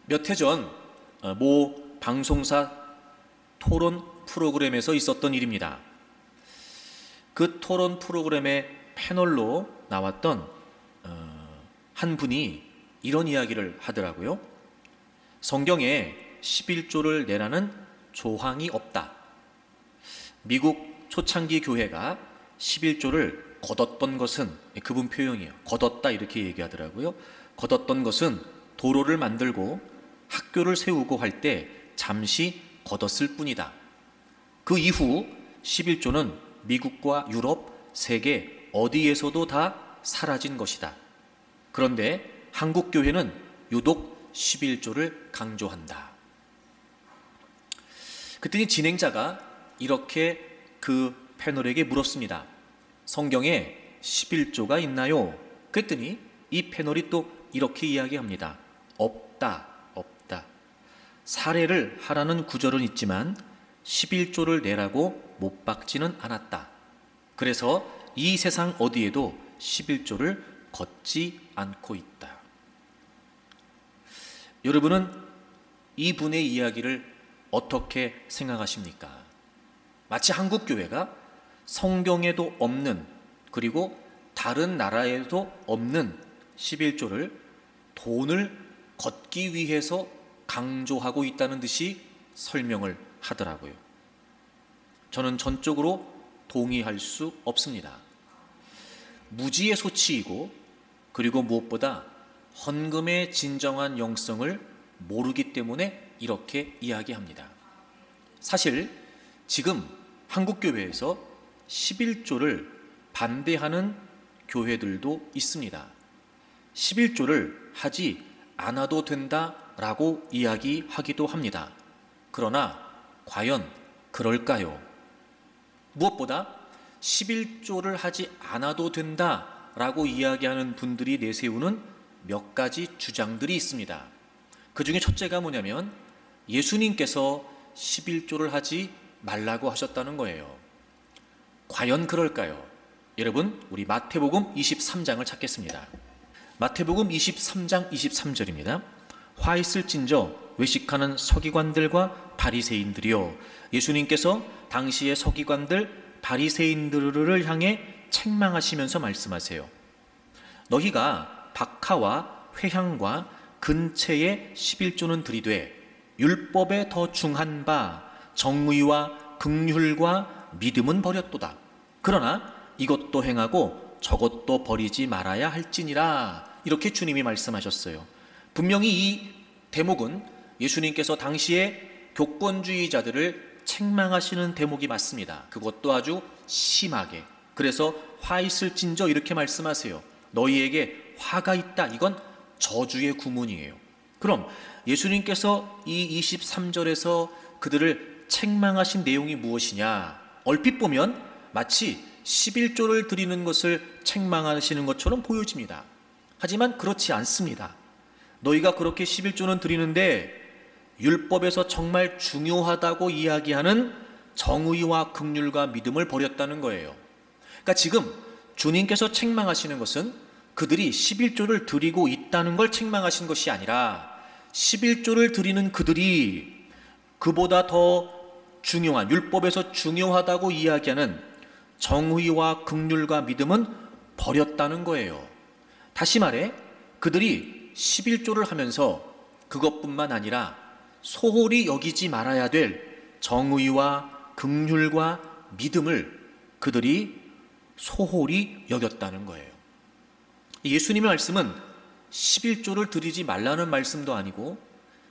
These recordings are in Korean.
몇 해 전 모 방송사 토론 프로그램에서 있었던 일입니다. 그 토론 프로그램의 패널로 나왔던 한 분이 이런 이야기를 하더라고요. 성경에 11조를 내라는 조항이 없다. 미국 초창기 교회가 11조를 거뒀던 것은, 그분 표현이에요. 거뒀다 이렇게 얘기하더라고요. 거뒀던 것은 도로를 만들고 학교를 세우고 할 때 잠시 거뒀을 뿐이다. 그 이후 11조는 미국과 유럽, 세계 어디에서도 다 사라진 것이다. 그런데 한국 교회는 유독 11조를 강조한다. 그랬더니 진행자가 이렇게 그 패널에게 물었습니다. 성경에 11조가 있나요? 그랬더니 이 패널이 또 이렇게 이야기합니다. 없다, 없다. 살해를 하라는 구절은 있지만 11조를 내라고 못 박지는 않았다. 그래서 이 세상 어디에도 11조를 걷지 않고 있다. 여러분은 이분의 이야기를 어떻게 생각하십니까? 마치 한국 교회가 성경에도 없는, 그리고 다른 나라에도 없는 11조를 돈을 걷기 위해서 강조하고 있다는 듯이 설명을 하더라고요. 저는 전적으로 동의할 수 없습니다. 무지의 소치이고, 그리고 무엇보다 헌금의 진정한 영성을 모르기 때문에 이렇게 이야기합니다. 사실 지금 한국교회에서 11조를 반대하는 교회들도 있습니다. 11조를 하지 않아도 된다라고 이야기하기도 합니다. 그러나 과연 그럴까요? 무엇보다 11조를 하지 않아도 된다라고 이야기하는 분들이 내세우는 몇 가지 주장들이 있습니다. 그 중에 첫째가 뭐냐면 예수님께서 11조를 하지 말라고 하셨다는 거예요. 과연 그럴까요? 여러분, 우리 마태복음 23장을 찾겠습니다. 마태복음 23장 23절입니다. 화 있을진저 외식하는 서기관들과 바리새인들이요, 예수님께서 당시의 서기관들 바리새인들을 향해 책망하시면서 말씀하세요. 너희가 박하와 회향과 근체에 11조는 들이되 율법에 더 중한 바 정의와 긍휼과 믿음은 버렸도다. 그러나 이것도 행하고 저것도 버리지 말아야 할지니라. 이렇게 주님이 말씀하셨어요. 분명히 이 대목은 예수님께서 당시에 교권주의자들을 책망하시는 대목이 맞습니다. 그것도 아주 심하게. 그래서 화 있을진저 이렇게 말씀하세요. 너희에게 화가 있다. 이건 저주의 구문이에요. 그럼 예수님께서 이 23절에서 그들을 책망하신 내용이 무엇이냐? 얼핏 보면 마치 11조를 드리는 것을 책망하시는 것처럼 보여집니다. 하지만 그렇지 않습니다. 너희가 그렇게 11조는 드리는데 율법에서 정말 중요하다고 이야기하는 정의와 긍휼과 믿음을 버렸다는 거예요. 그러니까 지금 주님께서 책망하시는 것은 그들이 11조를 드리고 있다는 걸 책망하신 것이 아니라 11조를 드리는 그들이 그보다 더 중요한, 율법에서 중요하다고 이야기하는 정의와 긍휼과 믿음은 버렸다는 거예요. 다시 말해 그들이 11조를 하면서 그것뿐만 아니라 소홀히 여기지 말아야 될 정의와 긍휼과 믿음을 그들이 소홀히 여겼다는 거예요. 예수님의 말씀은 11조를 드리지 말라는 말씀도 아니고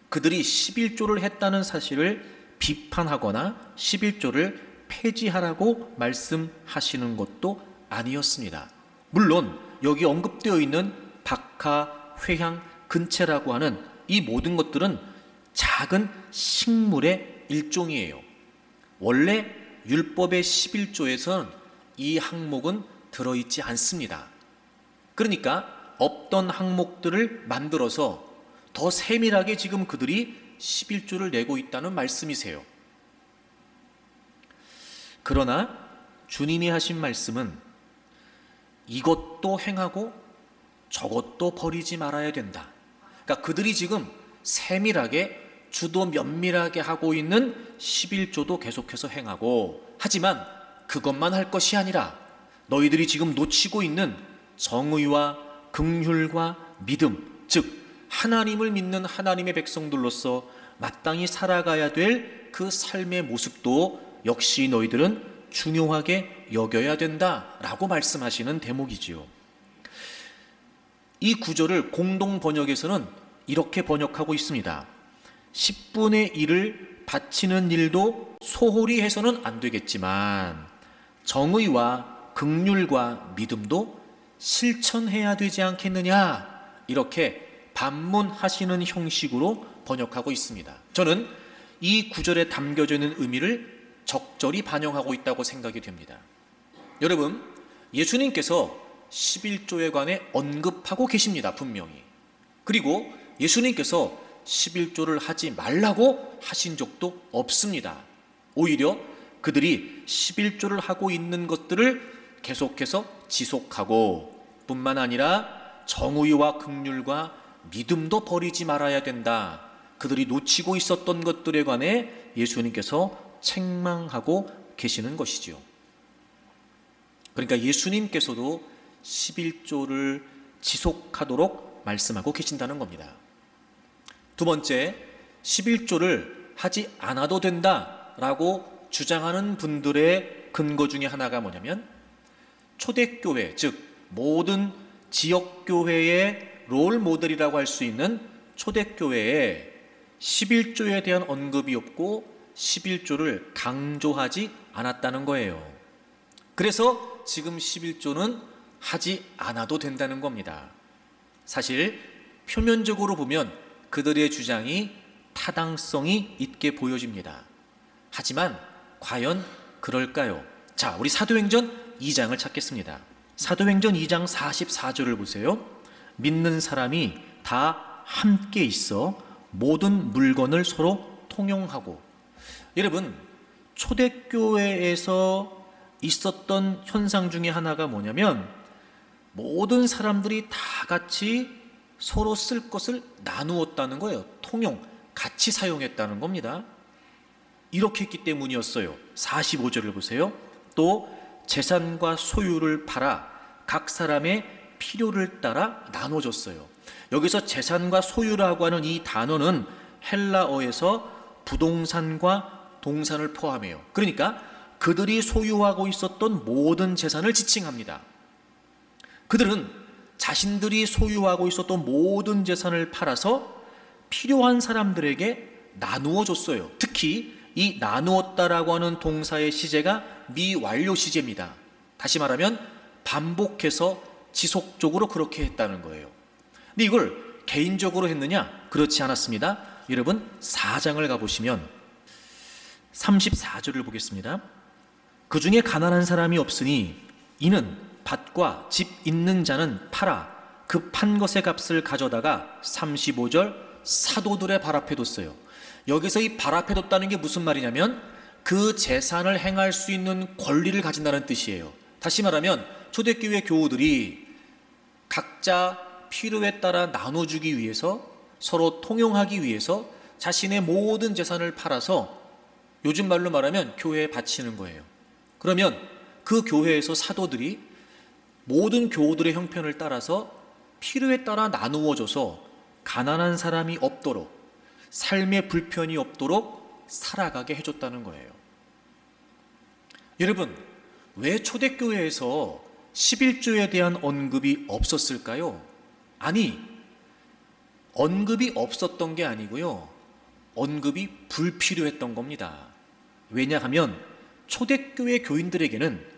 그들이 11조를 했다는 사실을 비판하거나 11조를 폐지하라고 말씀하시는 것도 아니었습니다. 물론 여기 언급되어 있는 박하, 회향, 근체라고 하는 이 모든 것들은 작은 식물의 일종이에요. 원래 율법의 11조에서는 이 항목은 들어있지 않습니다. 그러니까 없던 항목들을 만들어서 더 세밀하게 지금 그들이 11조를 내고 있다는 말씀이세요. 그러나 주님이 하신 말씀은 이것도 행하고 저것도 버리지 말아야 된다. 그러니까 그들이 지금 세밀하게 주도 면밀하게 하고 있는 11조도 계속해서 행하고, 하지만 그것만 할 것이 아니라 너희들이 지금 놓치고 있는 정의와 긍휼과 믿음, 즉 하나님을 믿는 하나님의 백성들로서 마땅히 살아가야 될 그 삶의 모습도 역시 너희들은 중요하게 여겨야 된다라고 말씀하시는 대목이지요. 이 구절을 공동 번역에서는 이렇게 번역하고 있습니다. 10분의 1을 바치는 일도 소홀히 해서는 안 되겠지만 정의와 긍휼과 믿음도 실천해야 되지 않겠느냐, 이렇게 반문하시는 형식으로 번역하고 있습니다. 저는 이 구절에 담겨져 있는 의미를 적절히 반영하고 있다고 생각이 됩니다. 여러분, 예수님께서 11조에 관해 언급하고 계십니다, 분명히. 그리고 예수님께서 11조를 하지 말라고 하신 적도 없습니다. 오히려 그들이 11조를 하고 있는 것들을 계속해서 지속하고, 뿐만 아니라 정의와 긍휼과 믿음도 버리지 말아야 된다, 그들이 놓치고 있었던 것들에 관해 예수님께서 책망하고 계시는 것이지요. 그러니까 예수님께서도 11조를 지속하도록 말씀하고 계신다는 겁니다. 두 번째, 11조를 하지 않아도 된다라고 주장하는 분들의 근거 중에 하나가 뭐냐면, 초대교회, 즉 모든 지역교회의 롤 모델이라고 할 수 있는 초대교회에 11조에 대한 언급이 없고 11조를 강조하지 않았다는 거예요. 그래서 지금 11조는 하지 않아도 된다는 겁니다. 사실 표면적으로 보면 그들의 주장이 타당성이 있게 보여집니다. 하지만 과연 그럴까요? 자, 우리 사도행전 2장을 찾겠습니다. 사도행전 2장 44절을 보세요. 믿는 사람이 다 함께 있어 모든 물건을 서로 통용하고. 여러분, 초대교회에서 있었던 현상 중에 하나가 뭐냐면, 모든 사람들이 다 같이 서로 쓸 것을 나누었다는 거예요. 통용, 같이 사용했다는 겁니다. 이렇게 했기 때문이었어요. 45절을 보세요. 또 재산과 소유를 팔아 각 사람의 필요를 따라 나눠줬어요. 여기서 재산과 소유라고 하는 이 단어는 헬라어에서 부동산과 동산을 포함해요. 그러니까 그들이 소유하고 있었던 모든 재산을 지칭합니다. 그들은 자신들이 소유하고 있었던 모든 재산을 팔아서 필요한 사람들에게 나누어 줬어요. 특히 이 나누었다라고 하는 동사의 시제가 미완료 시제입니다. 다시 말하면 반복해서 지속적으로 그렇게 했다는 거예요. 근데 이걸 개인적으로 했느냐? 그렇지 않았습니다. 여러분, 4장을 가보시면 34절을 보겠습니다. 그 중에 가난한 사람이 없으니 이는 밭과 집 있는 자는 팔아 그 판 것의 값을 가져다가 35절 사도들의 발 앞에 뒀어요. 여기서 이 발 앞에 뒀다는 게 무슨 말이냐면 그 재산을 행할 수 있는 권리를 가진다는 뜻이에요. 다시 말하면 초대교회 교우들이 각자 필요에 따라 나눠주기 위해서, 서로 통용하기 위해서 자신의 모든 재산을 팔아서 요즘 말로 말하면 교회에 바치는 거예요. 그러면 그 교회에서 사도들이 모든 교우들의 형편을 따라서 필요에 따라 나누어줘서 가난한 사람이 없도록, 삶의 불편이 없도록 살아가게 해줬다는 거예요. 여러분, 왜 초대교회에서 11조에 대한 언급이 없었을까요? 아니, 언급이 없었던 게 아니고요, 언급이 불필요했던 겁니다. 왜냐하면 초대교회 교인들에게는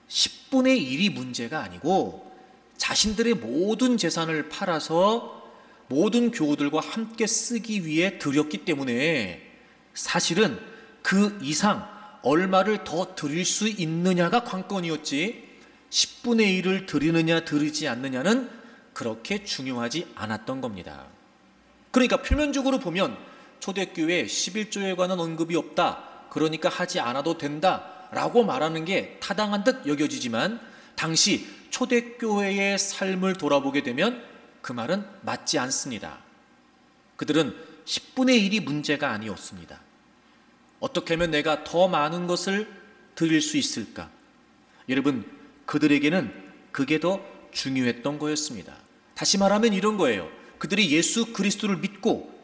10분의 1이 문제가 아니고 자신들의 모든 재산을 팔아서 모든 교우들과 함께 쓰기 위해 드렸기 때문에 사실은 그 이상 얼마를 더 드릴 수 있느냐가 관건이었지, 10분의 1을 드리느냐 드리지 않느냐는 그렇게 중요하지 않았던 겁니다. 그러니까 표면적으로 보면 초대교회 11조에 관한 언급이 없다, 그러니까 하지 않아도 된다 라고 말하는 게 타당한 듯 여겨지지만, 당시 초대교회의 삶을 돌아보게 되면 그 말은 맞지 않습니다. 그들은 10분의 1이 문제가 아니었습니다. 어떻게 하면 내가 더 많은 것을 드릴 수 있을까? 여러분, 그들에게는 그게 더 중요했던 거였습니다. 다시 말하면 이런 거예요. 그들이 예수 그리스도를 믿고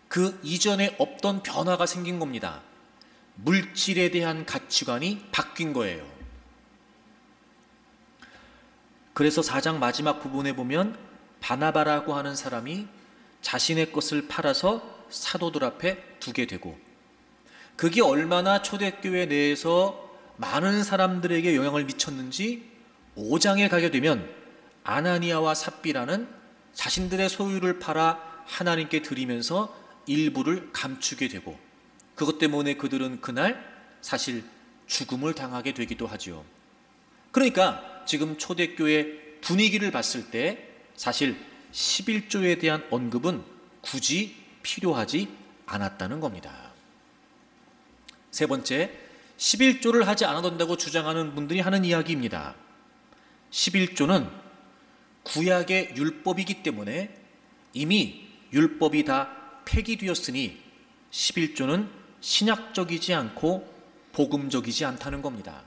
그 이전에 없던 변화가 생긴 겁니다. 물질에 대한 가치관이 바뀐 거예요. 그래서 4장 마지막 부분에 보면 바나바라고 하는 사람이 자신의 것을 팔아서 사도들 앞에 두게 되고, 그게 얼마나 초대교회 내에서 많은 사람들에게 영향을 미쳤는지 5장에 가게 되면 아나니아와 삽비라는 자신들의 소유를 팔아 하나님께 드리면서 일부를 감추게 되고, 그것 때문에 그들은 그날 사실 죽음을 당하게 되기도 하죠. 그러니까 지금 초대교회 분위기를 봤을 때 사실 11조에 대한 언급은 굳이 필요하지 않았다는 겁니다. 세 번째, 11조를 하지 않아도 된다고 주장하는 분들이 하는 이야기입니다. 11조는 구약의 율법이기 때문에 이미 율법이 다 폐기되었으니 11조는 신약적이지 않고 복음적이지 않다는 겁니다.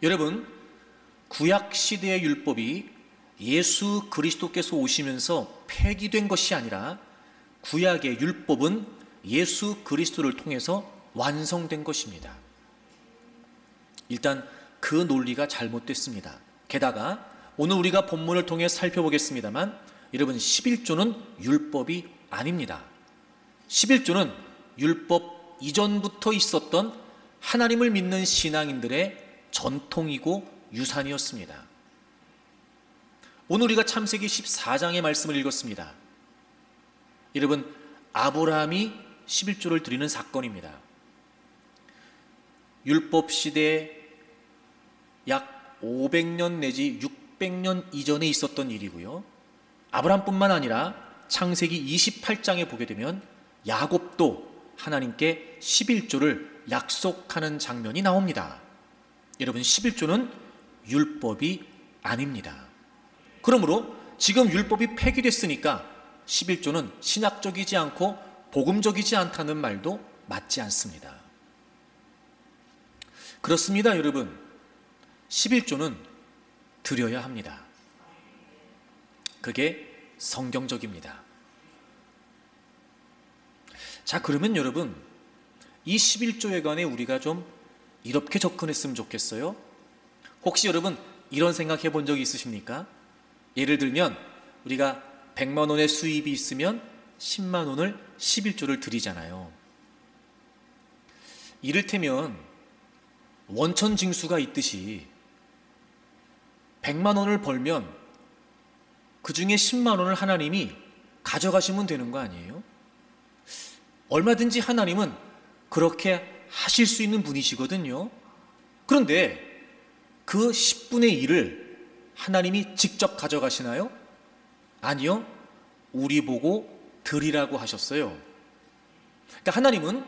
여러분, 구약 시대의 율법이 예수 그리스도께서 오시면서 폐기된 것이 아니라 구약의 율법은 예수 그리스도를 통해서 완성된 것입니다. 일단 그 논리가 잘못됐습니다. 게다가 오늘 우리가 본문을 통해 살펴보겠습니다만, 여러분, 11조는 율법이 아닙니다. 11조는 율법 이전부터 있었던 하나님을 믿는 신앙인들의 전통이고 유산이었습니다. 오늘 우리가 창세기 14장의 말씀을 읽었습니다. 여러분, 아브라함이 11조를 드리는 사건입니다. 율법 시대에 약 500년 내지 600년 이전에 있었던 일이고요. 아브라함뿐만 아니라 창세기 28장에 보게 되면 야곱도 하나님께 11조를 약속하는 장면이 나옵니다. 여러분, 11조는 율법이 아닙니다. 그러므로 지금 율법이 폐기됐으니까 11조는 신학적이지 않고 복음적이지 않다는 말도 맞지 않습니다. 그렇습니다, 여러분. 11조는 드려야 합니다. 그게 성경적입니다. 자, 그러면 여러분, 이 11조에 관해 우리가 좀 이렇게 접근했으면 좋겠어요. 혹시 여러분 이런 생각 해본 적이 있으십니까? 예를 들면 우리가 100만 원의 수입이 있으면 10만 원을 11조를 드리잖아요. 이를테면 원천징수가 있듯이 100만 원을 벌면 그 중에 10만 원을 하나님이 가져가시면 되는 거 아니에요? 얼마든지 하나님은 그렇게 하실 수 있는 분이시거든요. 그런데 그 10분의 1을 하나님이 직접 가져가시나요? 아니요. 우리 보고 드리라고 하셨어요. 그러니까 하나님은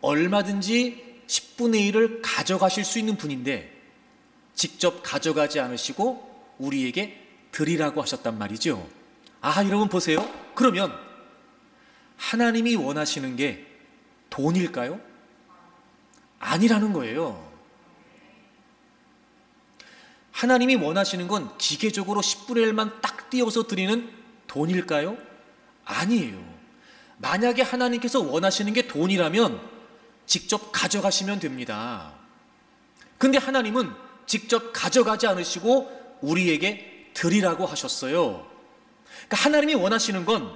얼마든지 10분의 1을 가져가실 수 있는 분인데 직접 가져가지 않으시고 우리에게 드리라고 하셨단 말이죠. 아, 여러분 보세요. 그러면 하나님이 원하시는 게 돈일까요? 아니라는 거예요. 하나님이 원하시는 건 기계적으로 10분의 1만 딱 띄워서 드리는 돈일까요? 아니에요. 만약에 하나님께서 원하시는 게 돈이라면 직접 가져가시면 됩니다. 근데 하나님은 직접 가져가지 않으시고 우리에게 드리라고 하셨어요. 그러니까 하나님이 원하시는 건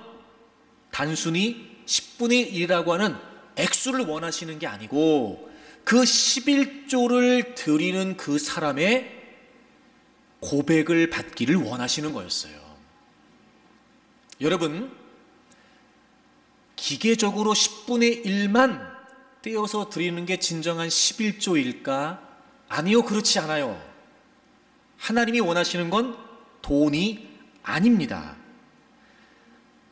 단순히 10분의 1이라고 하는 액수를 원하시는 게 아니고 그 11조를 드리는 그 사람의 고백을 받기를 원하시는 거였어요. 여러분, 기계적으로 10분의 1만 떼어서 드리는 게 진정한 11조일까? 아니요, 그렇지 않아요. 하나님이 원하시는 건 돈이 아닙니다.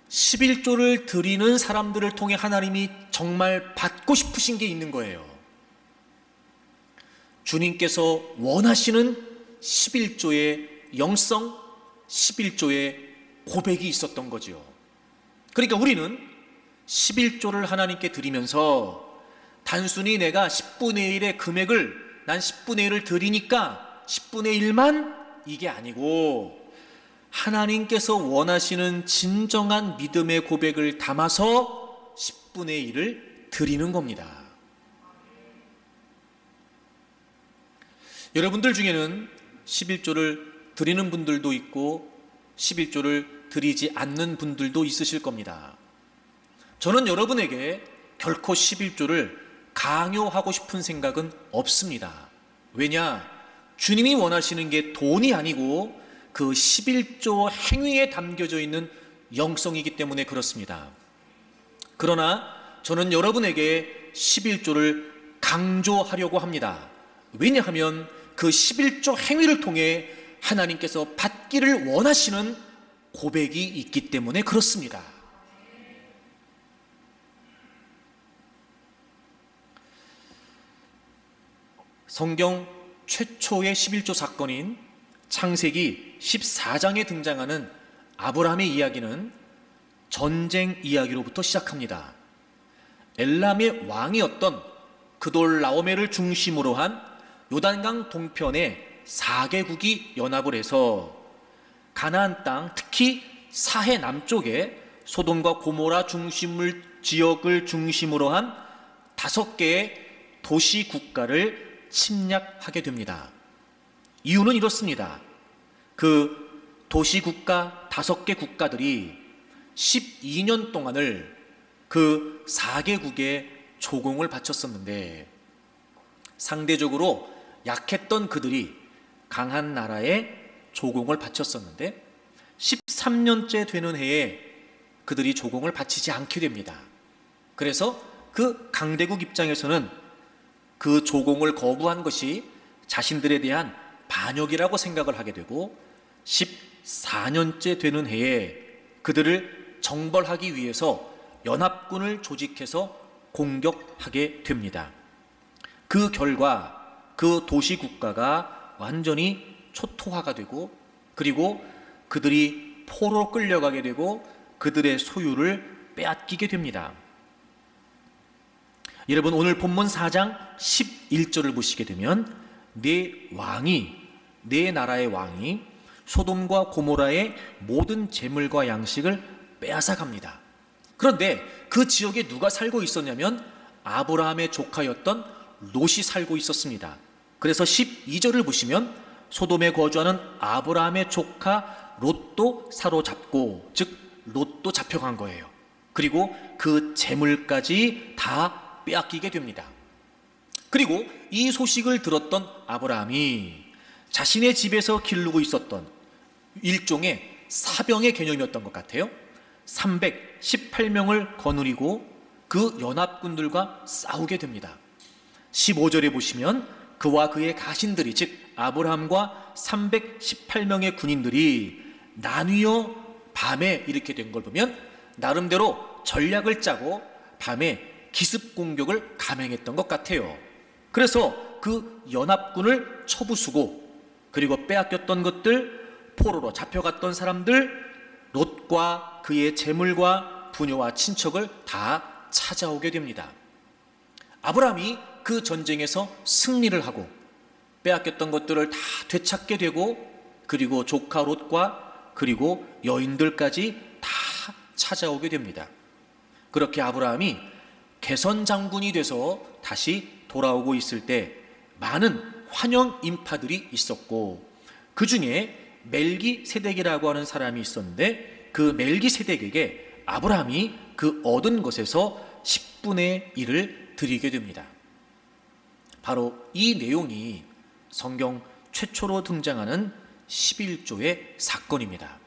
11조를 드리는 사람들을 통해 하나님이 정말 받고 싶으신 게 있는 거예요. 주님께서 원하시는 11조의 영성, 11조의 고백이 있었던 거죠. 그러니까 우리는 11조를 하나님께 드리면서 단순히 내가 10분의 1의 금액을 난 10분의 1을 드리니까 10분의 1만 이게 아니고 하나님께서 원하시는 진정한 믿음의 고백을 담아서 10분의 1을 드리는 겁니다. 여러분들 중에는 11조를 드리는 분들도 있고 11조를 드리지 않는 분들도 있으실 겁니다. 저는 여러분에게 결코 11조를 강요하고 싶은 생각은 없습니다. 왜냐? 주님이 원하시는 게 돈이 아니고 그 11조 행위에 담겨져 있는 영성이기 때문에 그렇습니다. 그러나 저는 여러분에게 11조를 강조하려고 합니다. 왜냐하면 그 11조 행위를 통해 하나님께서 받기를 원하시는 고백이 있기 때문에 그렇습니다. 성경 최초의 11조 사건인 창세기 14장에 등장하는 아브라함의 이야기는 전쟁 이야기로부터 시작합니다. 엘람의 왕이었던 그돌라오메를 중심으로 한 요단강 동편의 4개국이 연합을 해서 가나안 땅, 특히 사해 남쪽에 소돔과 고모라 지역을 중심으로 한 5개의 도시 국가를 침략하게 됩니다. 이유는 이렇습니다. 그 도시 국가 5개 국가들이 12년 동안을 그 4개국에 조공을 바쳤었는데 상대적으로 약했던 그들이 강한 나라에 조공을 바쳤었는데 13년째 되는 해에 그들이 조공을 바치지 않게 됩니다. 그래서 그 강대국 입장에서는 그 조공을 거부한 것이 자신들에 대한 반역이라고 생각을 하게 되고 14년째 되는 해에 그들을 정벌하기 위해서 연합군을 조직해서 공격하게 됩니다. 그 결과 그 도시 국가가 완전히 초토화가 되고 그리고 그들이 포로로 끌려가게 되고 그들의 소유를 빼앗기게 됩니다. 여러분 오늘 본문 4장 11절을 보시게 되면 내 나라의 왕이 소돔과 고모라의 모든 재물과 양식을 빼앗아 갑니다. 그런데 그 지역에 누가 살고 있었냐면 아브라함의 조카였던 롯이 살고 있었습니다. 그래서 12절을 보시면 소돔에 거주하는 아브라함의 조카 롯도 사로잡고 즉 롯도 잡혀간 거예요. 그리고 그 재물까지 다 빼앗기게 됩니다. 그리고 이 소식을 들었던 아브라함이 자신의 집에서 기르고 있었던 일종의 사병의 개념이었던 것 같아요. 318명을 거느리고 그 연합군들과 싸우게 됩니다. 15절에 보시면 그와 그의 가신들이 즉 아브라함과 318명의 군인들이 나뉘어 밤에 이렇게 된 걸 보면 나름대로 전략을 짜고 밤에 기습 공격을 감행했던 것 같아요. 그래서 그 연합군을 쳐부수고 그리고 빼앗겼던 것들, 포로로 잡혀갔던 사람들, 롯과 그의 재물과 부녀와 친척을 다 찾아오게 됩니다. 아브라함이 그 전쟁에서 승리를 하고 빼앗겼던 것들을 다 되찾게 되고 그리고 조카 롯과 그리고 여인들까지 다 찾아오게 됩니다. 그렇게 아브라함이 개선 장군이 돼서 다시 돌아오고 있을 때 많은 환영 인파들이 있었고 그 중에 멜기세덱이라고 하는 사람이 있었는데 그 멜기세덱에게 아브라함이 그 얻은 것에서 10분의 1을 드리게 됩니다. 바로 이 내용이 성경 최초로 등장하는 11조의 사건입니다.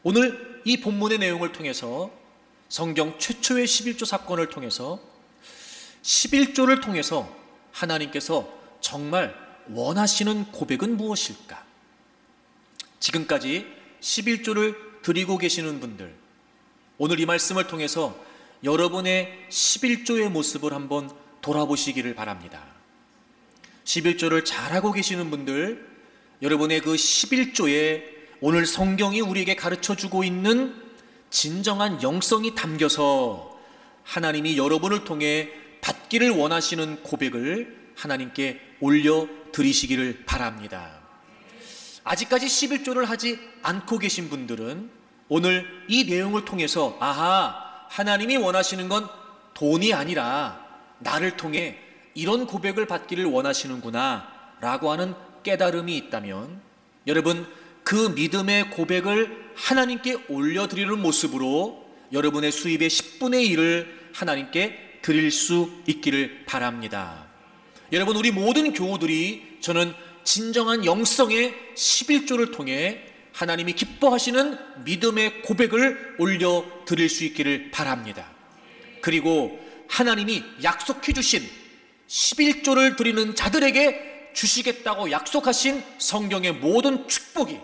오늘 이 본문의 내용을 통해서 성경 최초의 11조 사건을 통해서 11조를 통해서 하나님께서 정말 원하시는 고백은 무엇일까? 지금까지 11조를 드리고 계시는 분들, 오늘 이 말씀을 통해서 여러분의 11조의 모습을 한번 돌아보시기를 바랍니다. 11조를 잘하고 계시는 분들, 여러분의 그 11조에 오늘 성경이 우리에게 가르쳐주고 있는 진정한 영성이 담겨서 하나님이 여러분을 통해 받기를 원하시는 고백을 하나님께 올려드리시기를 바랍니다. 아직까지 11조를 하지 않고 계신 분들은 오늘 이 내용을 통해서 하나님이 원하시는 건 돈이 아니라 나를 통해 이런 고백을 받기를 원하시는구나 라고 하는 깨달음이 있다면, 여러분 그 믿음의 고백을 하나님께 올려드리는 모습으로 여러분의 수입의 10분의 1을 하나님께 드릴 수 있기를 바랍니다. 여러분, 우리 모든 교우들이 저는 진정한 영성의 11조를 통해 하나님이 기뻐하시는 믿음의 고백을 올려드릴 수 있기를 바랍니다. 그리고 하나님이 약속해 주신 11조를 드리는 자들에게 주시겠다고 약속하신 성경의 모든 축복이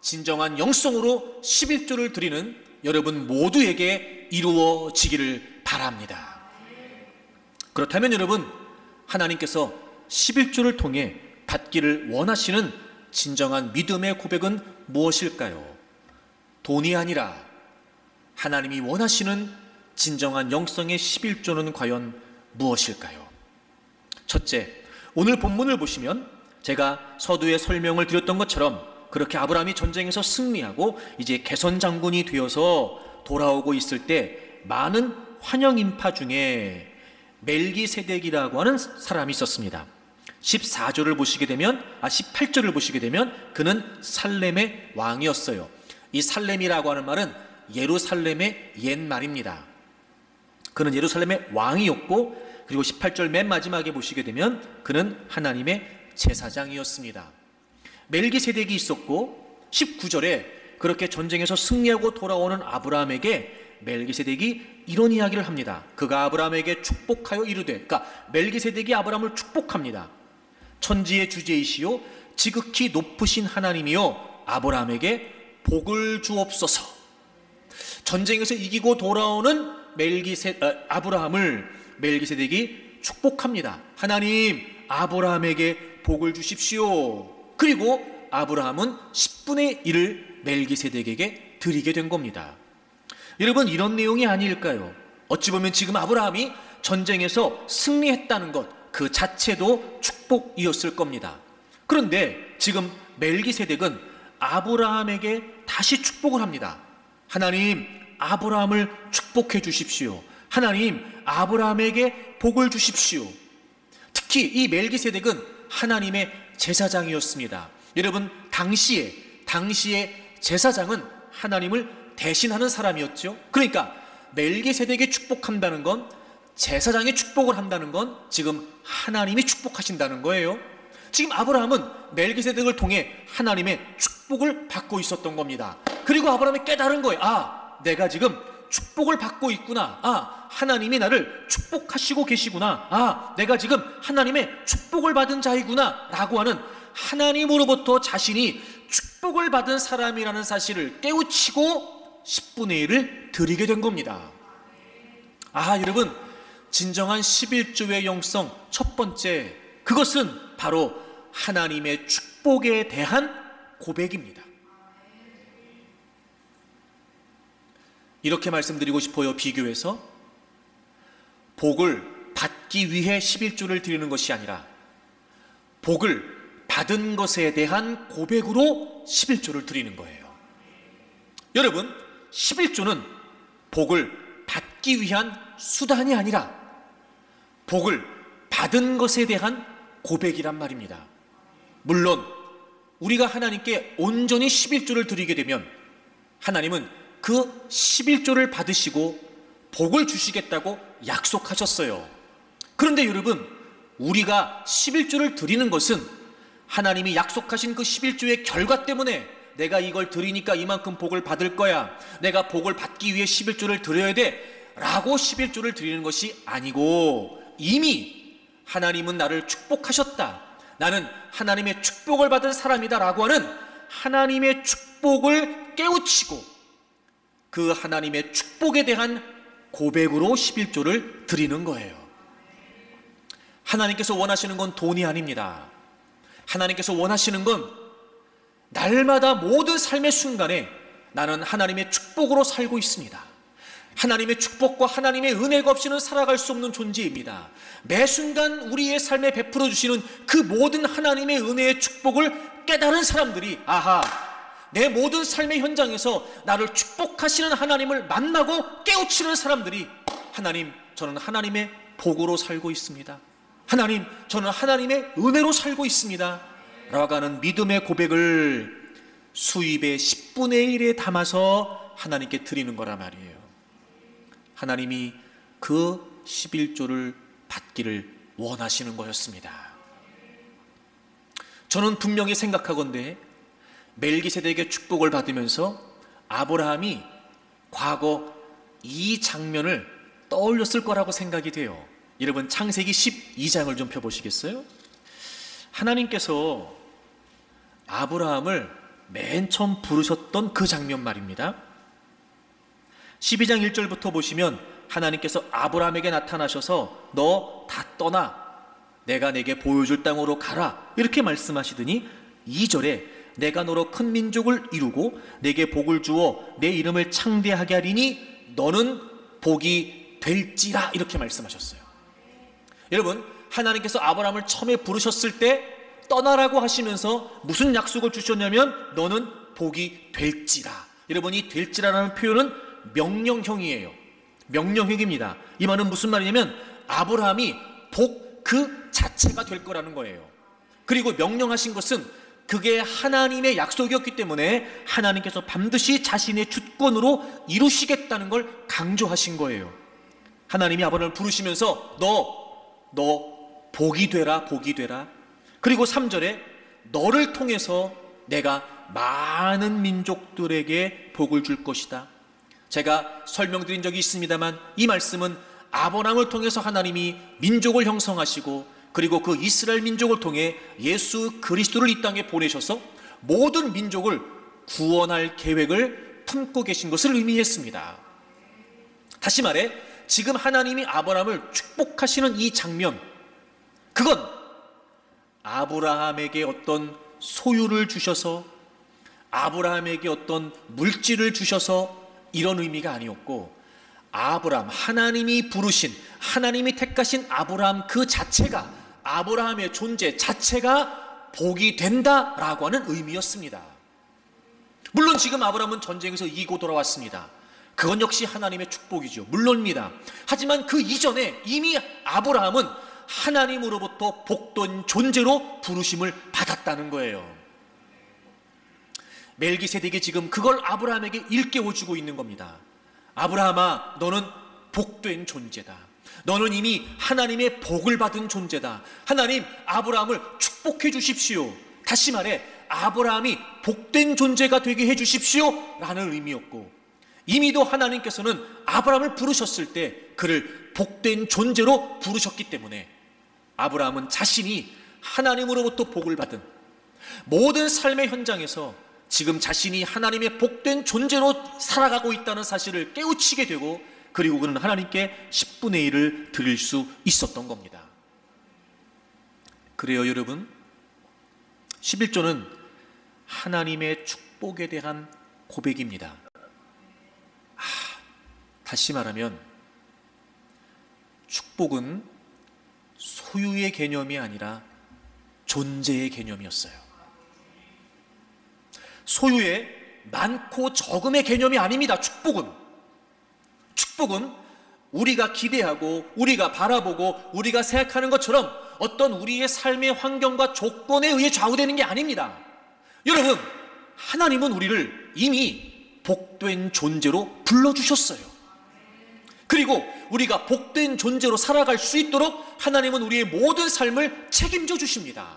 진정한 영성으로 11조를 드리는 여러분 모두에게 이루어지기를 바랍니다. 그렇다면 여러분, 하나님께서 11조를 통해 받기를 원하시는 진정한 믿음의 고백은 무엇일까요? 돈이 아니라 하나님이 원하시는 진정한 영성의 11조는 과연 무엇일까요? 첫째, 오늘 본문을 보시면 제가 서두에 설명을 드렸던 것처럼 그렇게 아브라함이 전쟁에서 승리하고 이제 개선 장군이 되어서 돌아오고 있을 때 많은 환영 인파 중에 멜기세덱이라고 하는 사람이 있었습니다. 18절을 보시게 되면 그는 살렘의 왕이었어요. 이 살렘이라고 하는 말은 예루살렘의 옛말입니다. 그는 예루살렘의 왕이었고, 그리고 18절 맨 마지막에 보시게 되면 그는 하나님의 제사장이었습니다. 멜기세덱이 있었고, 19절에 그렇게 전쟁에서 승리하고 돌아오는 아브라함에게 멜기세덱이 이런 이야기를 합니다. 그가 아브라함에게 축복하여 이르되, 그러니까 멜기세덱이 아브라함을 축복합니다. 천지의 주제이시요 지극히 높으신 하나님이요 아브라함에게 복을 주옵소서. 전쟁에서 이기고 돌아오는 아브라함을 멜기세덱이 축복합니다. 하나님, 아브라함에게 복을 주십시오. 그리고 아브라함은 10분의 1을 멜기세덱에게 드리게 된 겁니다. 여러분, 이런 내용이 아닐까요? 어찌 보면 지금 아브라함이 전쟁에서 승리했다는 것 그 자체도 축복이었을 겁니다. 그런데 지금 멜기세덱은 아브라함에게 다시 축복을 합니다. 하나님, 아브라함을 축복해 주십시오. 하나님, 아브라함에게 복을 주십시오. 특히 이 멜기세덱은 하나님의 제사장이었습니다. 여러분, 당시에 제사장은 하나님을 대신하는 사람이었죠. 그러니까 멜기세덱이 축복한다는 건, 제사장이 축복을 한다는 건 지금 하나님이 축복하신다는 거예요. 지금 아브라함은 멜기세덱을 통해 하나님의 축복을 받고 있었던 겁니다. 그리고 아브라함이 깨달은 거예요. 내가 지금 축복을 받고 있구나. 하나님이 나를 축복하시고 계시구나. 내가 지금 하나님의 축복을 받은 자이구나 라고 하는, 하나님으로부터 자신이 축복을 받은 사람이라는 사실을 깨우치고 10분의 1을 드리게 된 겁니다. 여러분, 진정한 11조의 영성 첫 번째, 그것은 바로 하나님의 축복에 대한 고백입니다. 이렇게 말씀드리고 싶어요. 비교해서 복을 받기 위해 11조를 드리는 것이 아니라 복을 받은 것에 대한 고백으로 11조를 드리는 거예요. 여러분, 11조는 복을 받기 위한 수단이 아니라 복을 받은 것에 대한 고백이란 말입니다. 물론 우리가 하나님께 온전히 11조를 드리게 되면 하나님은 그 11조를 받으시고 복을 주시겠다고 약속하셨어요. 그런데 여러분, 우리가 11조를 드리는 것은 하나님이 약속하신 그 11조의 결과 때문에 내가 이걸 드리니까 이만큼 복을 받을 거야, 내가 복을 받기 위해 11조를 드려야 돼 라고 11조를 드리는 것이 아니고, 이미 하나님은 나를 축복하셨다, 나는 하나님의 축복을 받은 사람이다 라고 하는 하나님의 축복을 깨우치고 그 하나님의 축복에 대한 고백으로 11조를 드리는 거예요. 하나님께서 원하시는 건 돈이 아닙니다. 하나님께서 원하시는 건 날마다 모든 삶의 순간에 나는 하나님의 축복으로 살고 있습니다, 하나님의 축복과 하나님의 은혜가 없이는 살아갈 수 없는 존재입니다. 매 순간 우리의 삶에 베풀어 주시는 그 모든 하나님의 은혜의 축복을 깨달은 사람들이, 아하, 내 모든 삶의 현장에서 나를 축복하시는 하나님을 만나고 깨우치는 사람들이, 하나님, 저는 하나님의 복으로 살고 있습니다. 하나님, 저는 하나님의 은혜로 살고 있습니다 라고 하는 믿음의 고백을 수입의 10분의 1에 담아서 하나님께 드리는 거란 말이에요. 하나님이 그 11조를 받기를 원하시는 거였습니다. 저는 분명히 생각하건대 멜기세덱의 축복을 받으면서 아브라함이 과거 이 장면을 떠올렸을 거라고 생각이 돼요. 여러분, 창세기 12장을 좀 펴보시겠어요? 하나님께서 아브라함을 맨 처음 부르셨던 그 장면 말입니다. 12장 1절부터 보시면 하나님께서 아브라함에게 나타나셔서 너 다 떠나 내가 내게 보여줄 땅으로 가라 이렇게 말씀하시더니 2절에 내가 너로 큰 민족을 이루고 내게 복을 주어 내 이름을 창대하게 하리니 너는 복이 될지라 이렇게 말씀하셨어요. 여러분, 하나님께서 아브라함을 처음에 부르셨을 때 떠나라고 하시면서 무슨 약속을 주셨냐면 너는 복이 될지라. 여러분, 이 될지라라는 표현은 명령형이에요. 명령형입니다. 이 말은 무슨 말이냐면 아브라함이 복 그 자체가 될 거라는 거예요. 그리고 명령하신 것은 그게 하나님의 약속이었기 때문에 하나님께서 반드시 자신의 주권으로 이루시겠다는 걸 강조하신 거예요. 하나님이 아브라함을 부르시면서 너 복이 되라, 복이 되라. 그리고 3절에 너를 통해서 내가 많은 민족들에게 복을 줄 것이다. 제가 설명드린 적이 있습니다만 이 말씀은 아브라함을 통해서 하나님이 민족을 형성하시고 그리고 그 이스라엘 민족을 통해 예수 그리스도를 이 땅에 보내셔서 모든 민족을 구원할 계획을 품고 계신 것을 의미했습니다. 다시 말해 지금 하나님이 아브라함을 축복하시는 이 장면, 그건 아브라함에게 어떤 소유를 주셔서 아브라함에게 어떤 물질을 주셔서 이런 의미가 아니었고, 아브라함, 하나님이 부르신, 하나님이 택하신 아브라함 그 자체가, 아브라함의 존재 자체가 복이 된다라고 하는 의미였습니다. 물론 지금 아브라함은 전쟁에서 이기고 돌아왔습니다. 그건 역시 하나님의 축복이죠. 물론입니다. 하지만 그 이전에 이미 아브라함은 하나님으로부터 복된 존재로 부르심을 받았다는 거예요. 멜기세덱이 지금 그걸 아브라함에게 일깨워주고 있는 겁니다. 아브라함아, 너는 복된 존재다. 너는 이미 하나님의 복을 받은 존재다. 하나님, 아브라함을 축복해 주십시오. 다시 말해 아브라함이 복된 존재가 되게 해 주십시오 라는 의미였고, 이미도 하나님께서는 아브라함을 부르셨을 때 그를 복된 존재로 부르셨기 때문에 아브라함은 자신이 하나님으로부터 복을 받은 모든 삶의 현장에서 지금 자신이 하나님의 복된 존재로 살아가고 있다는 사실을 깨우치게 되고, 그리고 그는 하나님께 10분의 1을 드릴 수 있었던 겁니다. 그래요, 여러분, 11조는 하나님의 축복에 대한 고백입니다. 다시 말하면 축복은 소유의 개념이 아니라 존재의 개념이었어요. 소유의 많고 적음의 개념이 아닙니다. 축복은 우리가 기대하고 우리가 바라보고 우리가 생각하는 것처럼 어떤 우리의 삶의 환경과 조건에 의해 좌우되는 게 아닙니다. 여러분, 하나님은 우리를 이미 복된 존재로 불러주셨어요. 그리고 우리가 복된 존재로 살아갈 수 있도록 하나님은 우리의 모든 삶을 책임져 주십니다.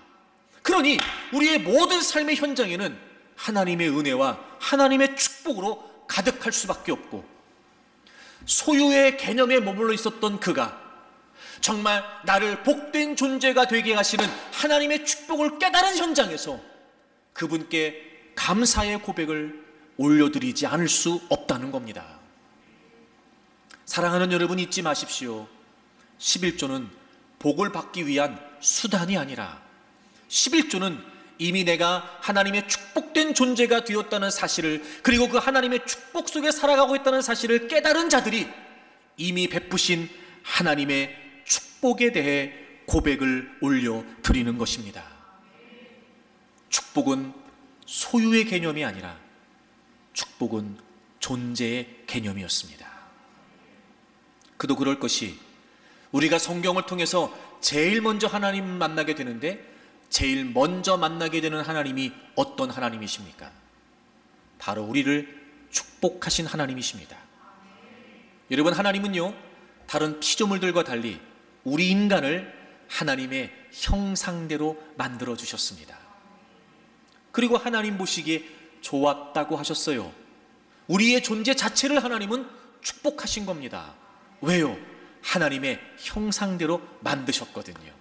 그러니 우리의 모든 삶의 현장에는 하나님의 은혜와 하나님의 축복으로 가득할 수밖에 없고, 소유의 개념에 머물러 있었던 그가 정말 나를 복된 존재가 되게 하시는 하나님의 축복을 깨달은 현장에서 그분께 감사의 고백을 올려드리지 않을 수 없다는 겁니다. 사랑하는 여러분, 잊지 마십시오. 11조는 복을 받기 위한 수단이 아니라 11조는 이미 내가 하나님의 축복된 존재가 되었다는 사실을, 그리고 그 하나님의 축복 속에 살아가고 있다는 사실을 깨달은 자들이 이미 베푸신 하나님의 축복에 대해 고백을 올려드리는 것입니다. 축복은 소유의 개념이 아니라 축복은 존재의 개념이었습니다. 그도 그럴 것이, 우리가 성경을 통해서 제일 먼저 하나님 만나게 되는데 제일 먼저 만나게 되는 하나님이 어떤 하나님이십니까? 바로 우리를 축복하신 하나님이십니다. 여러분, 하나님은요, 다른 피조물들과 달리 우리 인간을 하나님의 형상대로 만들어 주셨습니다. 그리고 하나님 보시기에 좋았다고 하셨어요. 우리의 존재 자체를 하나님은 축복하신 겁니다. 왜요? 하나님의 형상대로 만드셨거든요.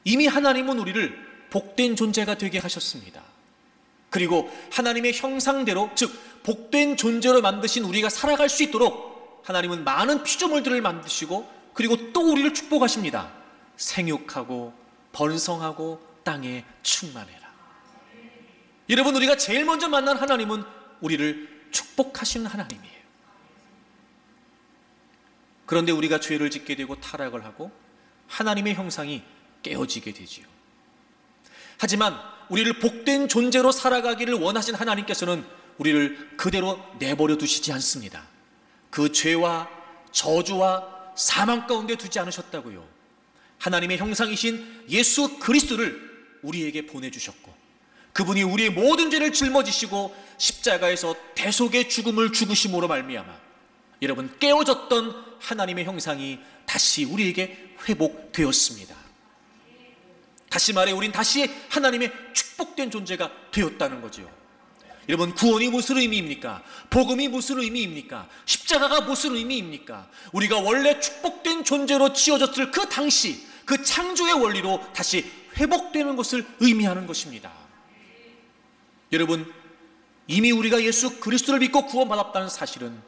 이미 하나님은 우리를 복된 존재가 되게 하셨습니다. 그리고 하나님의 형상대로, 즉 복된 존재로 만드신 우리가 살아갈 수 있도록 하나님은 많은 피조물들을 만드시고, 그리고 또 우리를 축복하십니다. 생육하고 번성하고 땅에 충만해라. 여러분, 우리가 제일 먼저 만난 하나님은 우리를 축복하시는 하나님이에요. 그런데 우리가 죄를 짓게 되고 타락을 하고 하나님의 형상이 깨어지게 되지요. 하지만 우리를 복된 존재로 살아가기를 원하신 하나님께서는 우리를 그대로 내버려 두시지 않습니다. 그 죄와 저주와 사망 가운데 두지 않으셨다고요. 하나님의 형상이신 예수 그리스도를 우리에게 보내주셨고, 그분이 우리의 모든 죄를 짊어지시고 십자가에서 대속의 죽음을 죽으심으로 말미암아 여러분, 깨어졌던 하나님의 형상이 다시 우리에게 회복되었습니다. 다시 말해 우린 다시 하나님의 축복된 존재가 되었다는 거죠. 여러분, 구원이 무슨 의미입니까? 복음이 무슨 의미입니까? 십자가가 무슨 의미입니까? 우리가 원래 축복된 존재로 지어졌을 그 당시, 그 창조의 원리로 다시 회복되는 것을 의미하는 것입니다. 여러분, 이미 우리가 예수 그리스도를 믿고 구원받았다는 사실은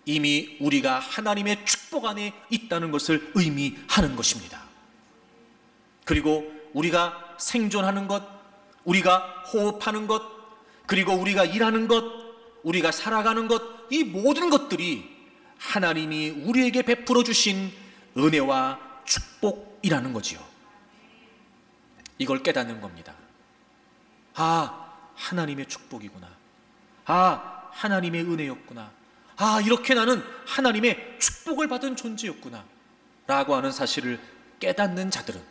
이미 우리가 하나님의 축복 안에 있다는 것을 의미하는 것입니다. 그리고 우리가 생존하는 것, 우리가 호흡하는 것, 그리고 우리가 일하는 것, 우리가 살아가는 것, 이 모든 것들이 하나님이 우리에게 베풀어 주신 은혜와 축복이라는 거지요. 이걸 깨닫는 겁니다. 아, 하나님의 축복이구나. 아, 하나님의 은혜였구나. 아, 이렇게 나는 하나님의 축복을 받은 존재였구나 라고 하는 사실을 깨닫는 자들은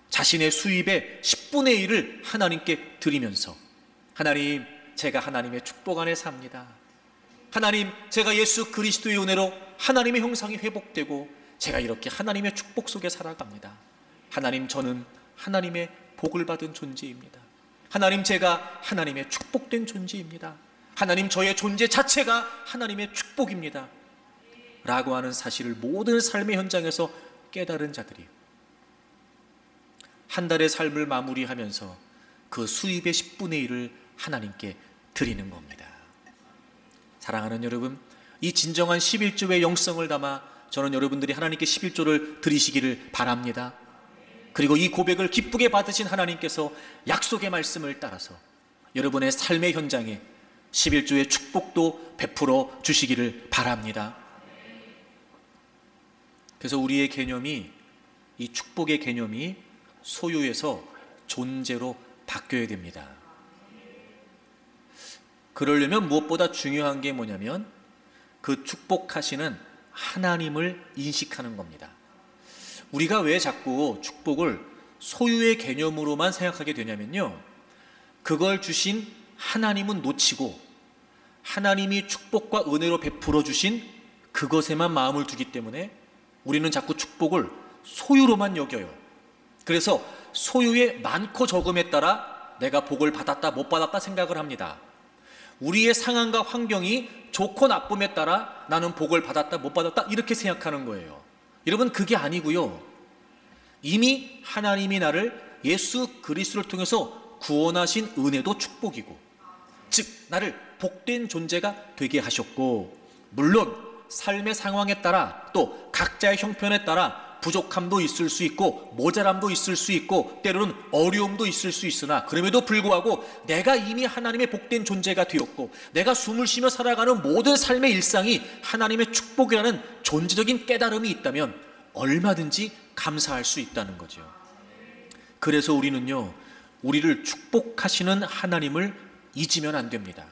자신의 수입의 10분의 1을 하나님께 드리면서, 하나님, 제가 하나님의 축복 안에 삽니다. 하나님, 제가 예수 그리스도의 은혜로 하나님의 형상이 회복되고 제가 이렇게 하나님의 축복 속에 살아갑니다. 하나님, 저는 하나님의 복을 받은 존재입니다. 하나님, 제가 하나님의 축복된 존재입니다. 하나님, 저의 존재 자체가 하나님의 축복입니다 라고 하는 사실을 모든 삶의 현장에서 깨달은 자들이 한 달의 삶을 마무리하면서 그 수입의 10분의 1을 하나님께 드리는 겁니다. 사랑하는 여러분, 이 진정한 11조의 영성을 담아 저는 여러분들이 하나님께 11조를 드리시기를 바랍니다. 그리고 이 고백을 기쁘게 받으신 하나님께서 약속의 말씀을 따라서 여러분의 삶의 현장에 11조의 축복도 베풀어 주시기를 바랍니다. 그래서 우리의 개념이, 이 축복의 개념이 소유에서 존재로 바뀌어야 됩니다. 그러려면 무엇보다 중요한 게 뭐냐면 그 축복하시는 하나님을 인식하는 겁니다. 우리가 왜 자꾸 축복을 소유의 개념으로만 생각하게 되냐면요, 그걸 주신 하나님은 놓치고 하나님이 축복과 은혜로 베풀어 주신 그것에만 마음을 두기 때문에 우리는 자꾸 축복을 소유로만 여겨요. 그래서 소유의 많고 적음에 따라 내가 복을 받았다 못 받았다 생각을 합니다. 우리의 상황과 환경이 좋고 나쁨에 따라 나는 복을 받았다 못 받았다 이렇게 생각하는 거예요. 여러분, 그게 아니고요, 이미 하나님이 나를 예수 그리스도를 통해서 구원하신 은혜도 축복이고, 즉 나를 복된 존재가 되게 하셨고, 물론 삶의 상황에 따라 또 각자의 형편에 따라 부족함도 있을 수 있고 모자람도 있을 수 있고 때로는 어려움도 있을 수 있으나 그럼에도 불구하고 내가 이미 하나님의 복된 존재가 되었고 내가 숨을 쉬며 살아가는 모든 삶의 일상이 하나님의 축복이라는 존재적인 깨달음이 있다면 얼마든지 감사할 수 있다는 거죠. 그래서 우리는요, 우리를 축복하시는 하나님을 잊으면 안 됩니다.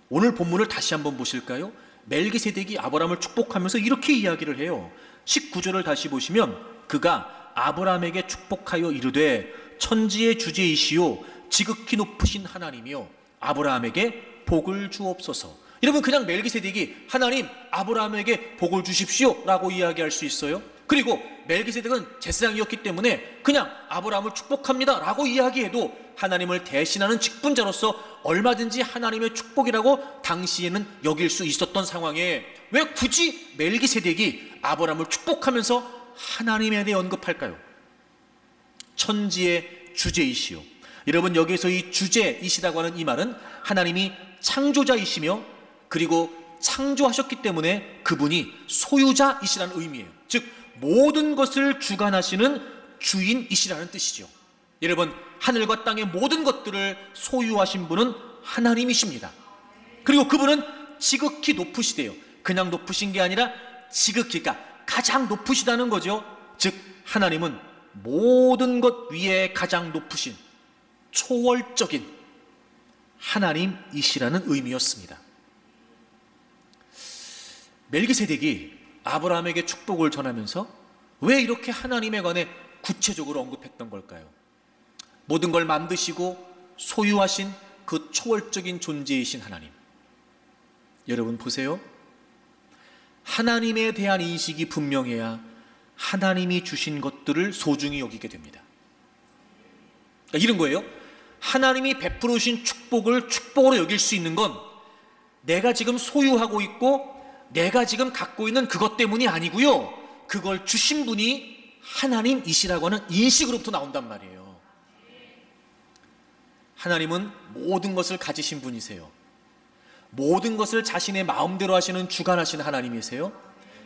오늘 본문을 다시 한번 보실까요? 멜기세덱이 아브라함을 축복하면서 이렇게 이야기를 해요. 19절을 다시 보시면 그가 아브라함에게 축복하여 이르되 천지의 주제이시오 지극히 높으신 하나님이요 아브라함에게 복을 주옵소서. 여러분, 그냥 멜기세덱이 하나님 아브라함에게 복을 주십시오 라고 이야기할 수 있어요? 그리고 멜기세덱은 제사장이었기 때문에 그냥 아브라함을 축복합니다 라고 이야기해도 하나님을 대신하는 직분자로서 얼마든지 하나님의 축복이라고 당시에는 여길 수 있었던 상황에 왜 굳이 멜기세덱이 아브라함을 축복하면서 하나님에 대해 언급할까요? 천지의 주제이시오. 여러분, 여기에서 이 주제이시라고 하는 이 말은 하나님이 창조자이시며 그리고 창조하셨기 때문에 그분이 소유자이시라는 의미예요. 즉 모든 것을 주관하시는 주인이시라는 뜻이죠. 여러분, 하늘과 땅의 모든 것들을 소유하신 분은 하나님이십니다. 그리고 그분은 지극히 높으시대요. 그냥 높으신 게 아니라 지극히, 그러니까 가장 높으시다는 거죠. 즉 하나님은 모든 것 위에 가장 높으신 초월적인 하나님이시라는 의미였습니다. 멜기세덱이 아브라함에게 축복을 전하면서 왜 이렇게 하나님에 관해 구체적으로 언급했던 걸까요? 모든 걸 만드시고 소유하신 그 초월적인 존재이신 하나님. 여러분 보세요. 하나님에 대한 인식이 분명해야 하나님이 주신 것들을 소중히 여기게 됩니다. 그러니까 이런 거예요. 하나님이 베풀어 주신 축복을 축복으로 여길 수 있는 건 내가 지금 소유하고 있고 내가 지금 갖고 있는 그것 때문이 아니고요, 그걸 주신 분이 하나님이시라고 하는 인식으로부터 나온단 말이에요. 하나님은 모든 것을 가지신 분이세요. 모든 것을 자신의 마음대로 하시는 주관하시는 하나님이세요.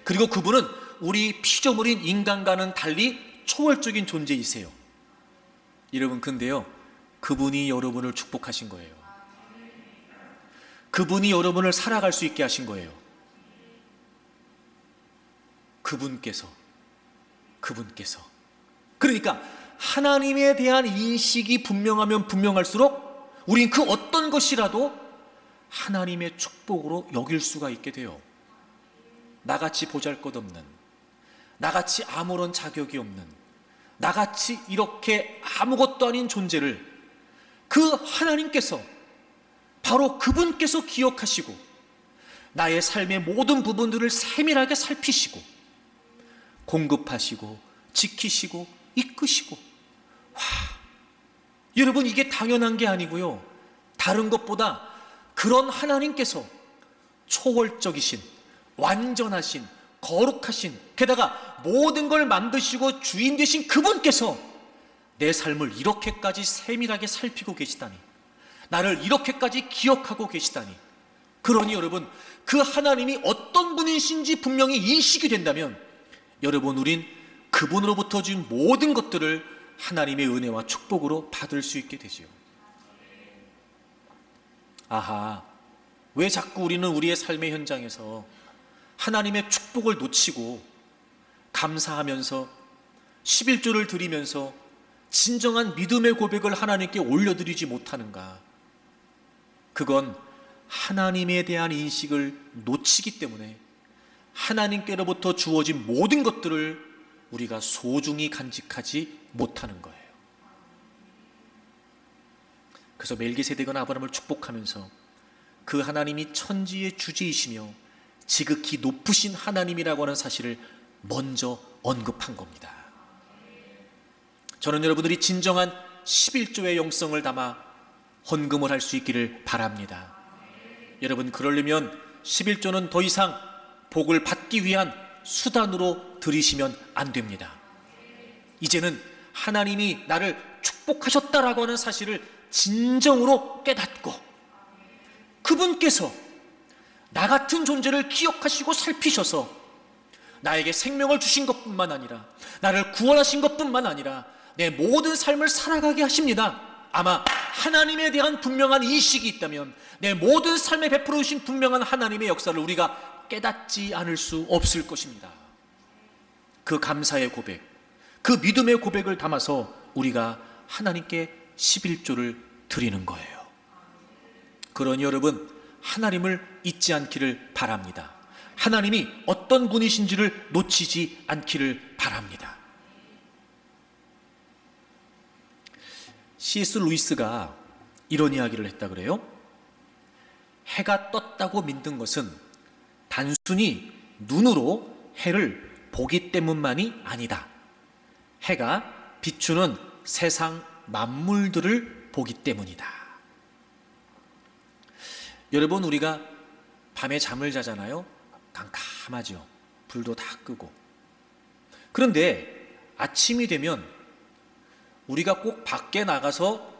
그리고 그분은 우리 피조물인 인간과는 달리 초월적인 존재이세요. 여러분, 근데요, 그분이 여러분을 축복하신 거예요. 그분이 여러분을 살아갈 수 있게 하신 거예요. 그분께서. 그러니까 하나님에 대한 인식이 분명하면 분명할수록 우린 그 어떤 것이라도 하나님의 축복으로 여길 수가 있게 돼요. 나같이 보잘것없는, 나같이 아무런 자격이 없는, 나같이 이렇게 아무것도 아닌 존재를 그 하나님께서, 바로 그분께서 기억하시고 나의 삶의 모든 부분들을 세밀하게 살피시고 공급하시고 지키시고 이끄시고, 여러분, 이게 당연한 게 아니고요, 다른 것보다 그런 하나님께서 초월적이신, 완전하신, 거룩하신, 게다가 모든 걸 만드시고 주인 되신 그분께서 내 삶을 이렇게까지 세밀하게 살피고 계시다니, 나를 이렇게까지 기억하고 계시다니, 그러니 여러분, 그 하나님이 어떤 분이신지 분명히 인식이 된다면 여러분, 우린 그분으로부터 준 모든 것들을 하나님의 은혜와 축복으로 받을 수 있게 되지요. 아하, 왜 자꾸 우리는 우리의 삶의 현장에서 하나님의 축복을 놓치고 감사하면서 11조를 드리면서 진정한 믿음의 고백을 하나님께 올려드리지 못하는가? 그건 하나님에 대한 인식을 놓치기 때문에 하나님께로부터 주어진 모든 것들을 우리가 소중히 간직하지 못하는 거예요. 그래서 멜기세덱은 아브라함을 축복하면서 그 하나님이 천지의 주제이시며 지극히 높으신 하나님이라고 하는 사실을 먼저 언급한 겁니다. 저는 여러분들이 진정한 11조의 영성을 담아 헌금을 할 수 있기를 바랍니다. 여러분, 그러려면 11조는 더 이상 복을 받기 위한 수단으로 드리시면 안 됩니다. 이제는 하나님이 나를 축복하셨다라고 하는 사실을 진정으로 깨닫고 그분께서 나 같은 존재를 기억하시고 살피셔서 나에게 생명을 주신 것뿐만 아니라 나를 구원하신 것뿐만 아니라 내 모든 삶을 살아가게 하십니다. 아마 하나님에 대한 분명한 인식이 있다면 내 모든 삶에 베풀어 주신 분명한 하나님의 역사를 우리가 깨닫지 않을 수 없을 것입니다. 그 감사의 고백, 그 믿음의 고백을 담아서 우리가 하나님께 11조를 드리는 거예요. 그러니 여러분, 하나님을 잊지 않기를 바랍니다. 하나님이 어떤 분이신지를 놓치지 않기를 바랍니다. C.S. 루이스가 이런 이야기를 했다 그래요. 해가 떴다고 믿는 것은 단순히 눈으로 해를 보기 때문만이 아니다. 해가 비추는 세상 만물들을 보기 때문이다. 여러분, 우리가 밤에 잠을 자잖아요. 깜깜하죠. 불도 다 끄고. 그런데 아침이 되면 우리가 꼭 밖에 나가서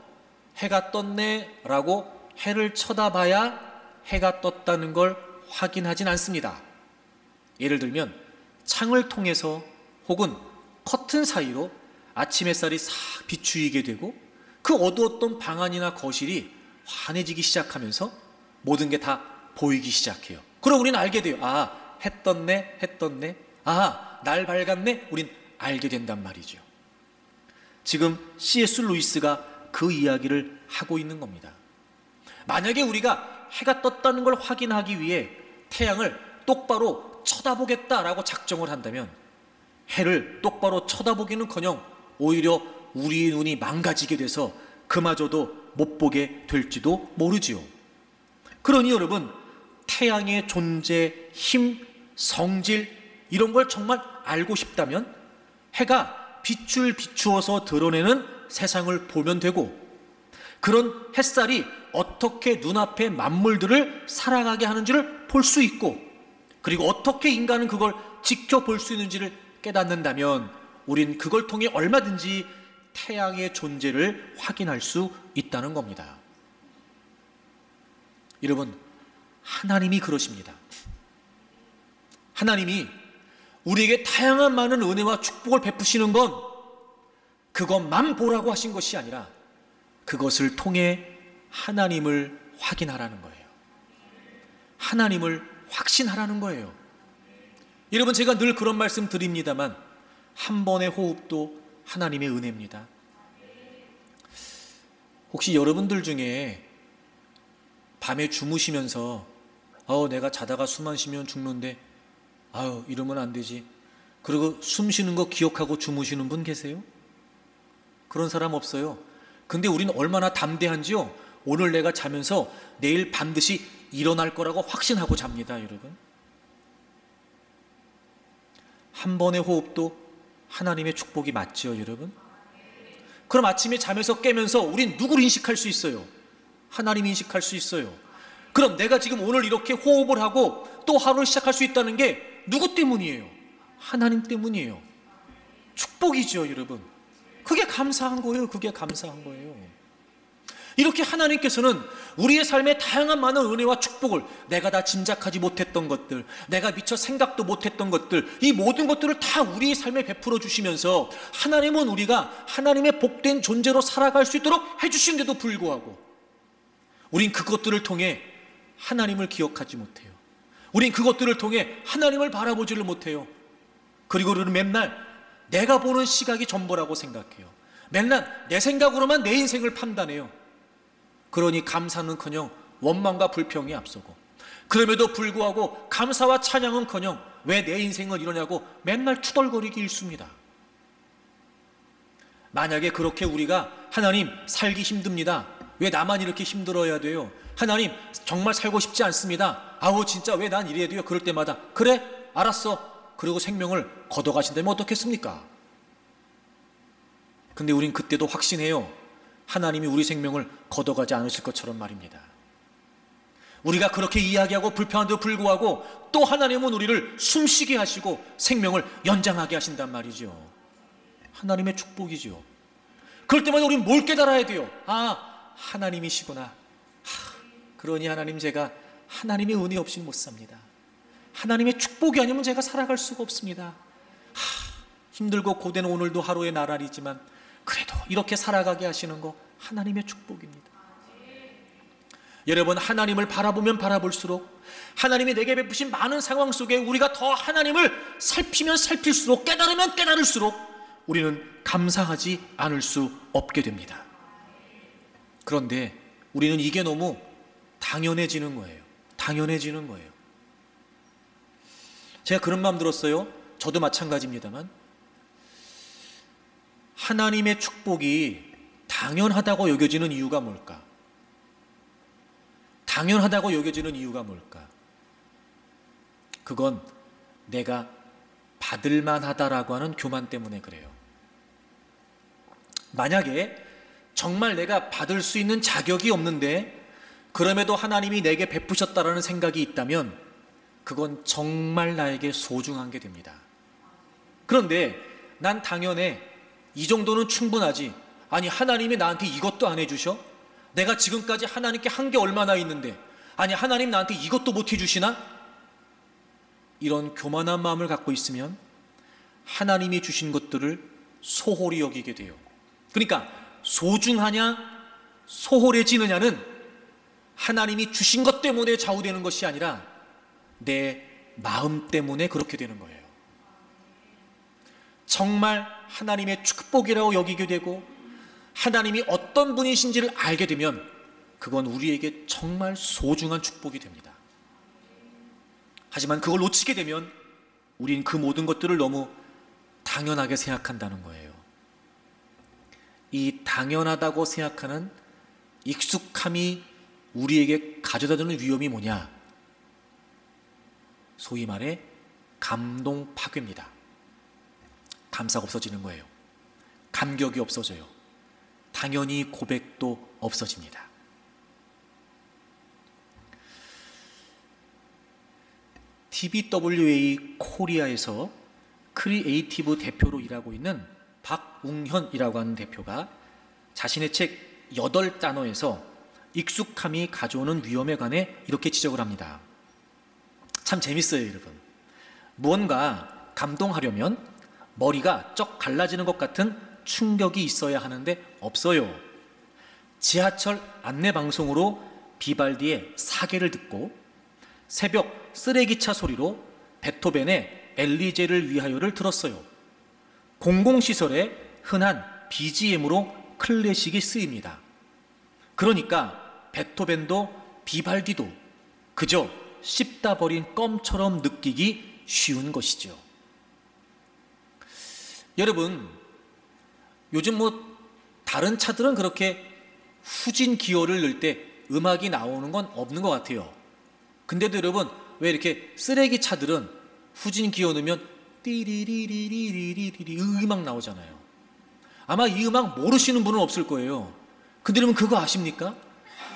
해가 떴네 라고 해를 쳐다봐야 해가 떴다는 걸 확인하진 않습니다. 예를 들면 창을 통해서 혹은 커튼 사이로 아침 햇살이 싹 비추이게 되고 그 어두웠던 방 안이나 거실이 환해지기 시작하면서 모든 게 다 보이기 시작해요. 그럼 우리는 알게 돼요. 아, 해 떴네, 해 떴네. 아, 날 밝았네. 우린 알게 된단 말이죠. 지금 C.S. 루이스가 그 이야기를 하고 있는 겁니다. 만약에 우리가 해가 떴다는 걸 확인하기 위해 태양을 똑바로 쳐다보겠다라고 작정을 한다면 해를 똑바로 쳐다보기는커녕 오히려 우리의 눈이 망가지게 돼서 그마저도 못 보게 될지도 모르지요. 그러니 여러분, 태양의 존재, 힘, 성질 이런 걸 정말 알고 싶다면 해가 빛을 비추어서 드러내는 세상을 보면 되고, 그런 햇살이 어떻게 눈앞의 만물들을 살아가게 하는지를 볼 수 있고, 그리고 어떻게 인간은 그걸 지켜볼 수 있는지를 깨닫는다면 우린 그걸 통해 얼마든지 태양의 존재를 확인할 수 있다는 겁니다. 여러분, 하나님이 그러십니다. 하나님이 우리에게 다양한 많은 은혜와 축복을 베푸시는 건 그것만 보라고 하신 것이 아니라 그것을 통해 하나님을 확인하라는 거예요. 하나님을 확신하라는 거예요. 여러분, 제가 늘 그런 말씀 드립니다만 한 번의 호흡도 하나님의 은혜입니다. 혹시 여러분들 중에 밤에 주무시면서 내가 자다가 숨 안 쉬면 죽는데 이러면 안 되지, 그리고 숨 쉬는 거 기억하고 주무시는 분 계세요? 그런 사람 없어요. 근데 우리는 얼마나 담대한지요. 오늘 내가 자면서 내일 반드시 일어날 거라고 확신하고 잡니다. 여러분, 한 번의 호흡도 하나님의 축복이 맞지요. 여러분, 그럼 아침에 잠에서 깨면서 우린 누구를 인식할 수 있어요? 하나님 인식할 수 있어요. 그럼 내가 지금 오늘 이렇게 호흡을 하고 또 하루를 시작할 수 있다는 게 누구 때문이에요? 하나님 때문이에요. 축복이죠. 여러분, 그게 감사한 거예요. 그게 감사한 거예요. 이렇게 하나님께서는 우리의 삶에 다양한 많은 은혜와 축복을, 내가 다 짐작하지 못했던 것들, 내가 미처 생각도 못했던 것들, 이 모든 것들을 다 우리의 삶에 베풀어 주시면서 하나님은 우리가 하나님의 복된 존재로 살아갈 수 있도록 해주신데도 불구하고 우린 그것들을 통해 하나님을 기억하지 못해요. 우린 그것들을 통해 하나님을 바라보지를 못해요. 그리고 우리는 맨날 내가 보는 시각이 전부라고 생각해요. 맨날 내 생각으로만 내 인생을 판단해요. 그러니 감사는커녕 원망과 불평이 앞서고, 그럼에도 불구하고 감사와 찬양은커녕 왜 내 인생은 이러냐고 맨날 투덜거리기 일쑤입니다. 만약에 그렇게 우리가 하나님 살기 힘듭니다, 왜 나만 이렇게 힘들어야 돼요? 하나님 정말 살고 싶지 않습니다, 진짜 왜 난 이래야 돼요? 그럴 때마다 그래 알았어 그리고 생명을 걷어가신다면 어떻겠습니까? 근데 우린 그때도 확신해요. 하나님이 우리 생명을 걷어가지 않으실 것처럼 말입니다. 우리가 그렇게 이야기하고 불평한데도 불구하고 또 하나님은 우리를 숨쉬게 하시고 생명을 연장하게 하신단 말이죠. 하나님의 축복이죠. 그럴 때마다 우리는 뭘 깨달아야 돼요? 하나님이시구나. 그러니 하나님, 제가 하나님의 은혜 없이는 못 삽니다. 하나님의 축복이 아니면 제가 살아갈 수가 없습니다. 힘들고 고된 오늘도 하루의 나날이지만 그래도 이렇게 살아가게 하시는 거 하나님의 축복입니다. 여러분, 하나님을 바라보면 바라볼수록 하나님이 내게 베푸신 많은 상황 속에 우리가 더 하나님을 살피면 살필수록, 깨달으면 깨달을수록 우리는 감사하지 않을 수 없게 됩니다. 그런데 우리는 이게 너무 당연해지는 거예요. 당연해지는 거예요. 제가 그런 마음 들었어요. 저도 마찬가지입니다만, 하나님의 축복이 당연하다고 여겨지는 이유가 뭘까? 당연하다고 여겨지는 이유가 뭘까? 그건 내가 받을 만하다라고 하는 교만 때문에 그래요. 만약에 정말 내가 받을 수 있는 자격이 없는데 그럼에도 하나님이 내게 베푸셨다라는 생각이 있다면 그건 정말 나에게 소중한 게 됩니다. 그런데 난 당연해. 이 정도는 충분하지. 아니, 하나님이 나한테 이것도 안 해주셔? 내가 지금까지 하나님께 한 게 얼마나 있는데, 아니, 하나님 나한테 이것도 못 해주시나? 이런 교만한 마음을 갖고 있으면 하나님이 주신 것들을 소홀히 여기게 돼요. 그러니까 소중하냐 소홀해지느냐는 하나님이 주신 것 때문에 좌우되는 것이 아니라 내 마음 때문에 그렇게 되는 거예요. 정말 하나님의 축복이라고 여기게 되고 하나님이 어떤 분이신지를 알게 되면 그건 우리에게 정말 소중한 축복이 됩니다. 하지만 그걸 놓치게 되면 우린 그 모든 것들을 너무 당연하게 생각한다는 거예요. 이 당연하다고 생각하는 익숙함이 우리에게 가져다주는 위험이 뭐냐? 소위 말해 감동 파괴입니다. 감사가 없어지는 거예요. 감격이 없어져요. 당연히 고백도 없어집니다. TBWA 코리아에서 크리에이티브 대표로 일하고 있는 박웅현이라고 하는 대표가 자신의 책 8단어에서 익숙함이 가져오는 위험에 관해 이렇게 지적을 합니다. 참 재밌어요, 여러분. 무언가 감동하려면 머리가 쩍 갈라지는 것 같은 충격이 있어야 하는데 없어요. 지하철 안내방송으로 비발디의 사계를 듣고 새벽 쓰레기차 소리로 베토벤의 엘리제를 위하여를 들었어요. 공공시설에 흔한 BGM으로 클래식이 쓰입니다. 그러니까 베토벤도 비발디도 그저 씹다 버린 껌처럼 느끼기 쉬운 것이죠. 여러분, 요즘 다른 차들은 그렇게 후진 기어를 넣을 때 음악이 나오는 건 없는 것 같아요. 근데도 여러분, 왜 이렇게 쓰레기 차들은 후진 기어 넣으면 띠리리리리리리리 음악 나오잖아요. 아마 이 음악 모르시는 분은 없을 거예요. 근데 여러분, 그거 아십니까?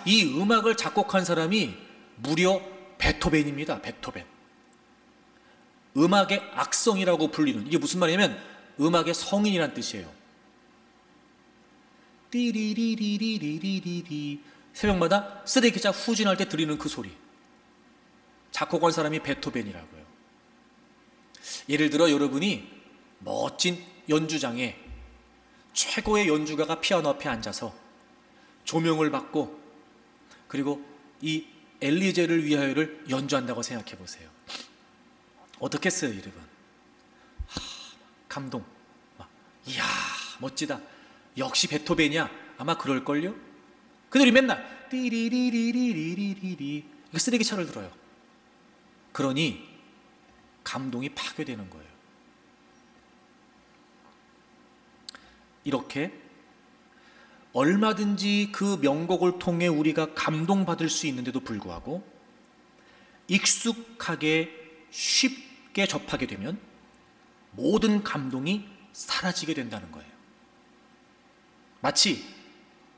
이 음악을 작곡한 사람이 무려 베토벤입니다. 베토벤. 음악의 악성이라고 불리는, 이게 무슨 말이냐면 음악의 성인이란 뜻이에요. 띠리리리리리리리 새벽마다 쓰레기차 후진할 때 들리는 그 소리, 작곡한 사람이 베토벤이라고요. 예를 들어 여러분이 멋진 연주장에 최고의 연주가가 피아노 앞에 앉아서 조명을 받고 그리고 이 엘리제를 위하여를 연주한다고 생각해 보세요. 어떻겠어요, 여러분? 감동. 이야, 멋지다. 역시 베토벤이야. 아마 그럴걸요? 그들이 맨날 띠리리리리리리리 쓰레기차를 들어요. 그러니 감동이 파괴되는 거예요. 이렇게 얼마든지 그 명곡을 통해 우리가 감동받을 수 있는데도 불구하고 익숙하게 쉽게 접하게 되면 모든 감동이 사라지게 된다는 거예요. 마치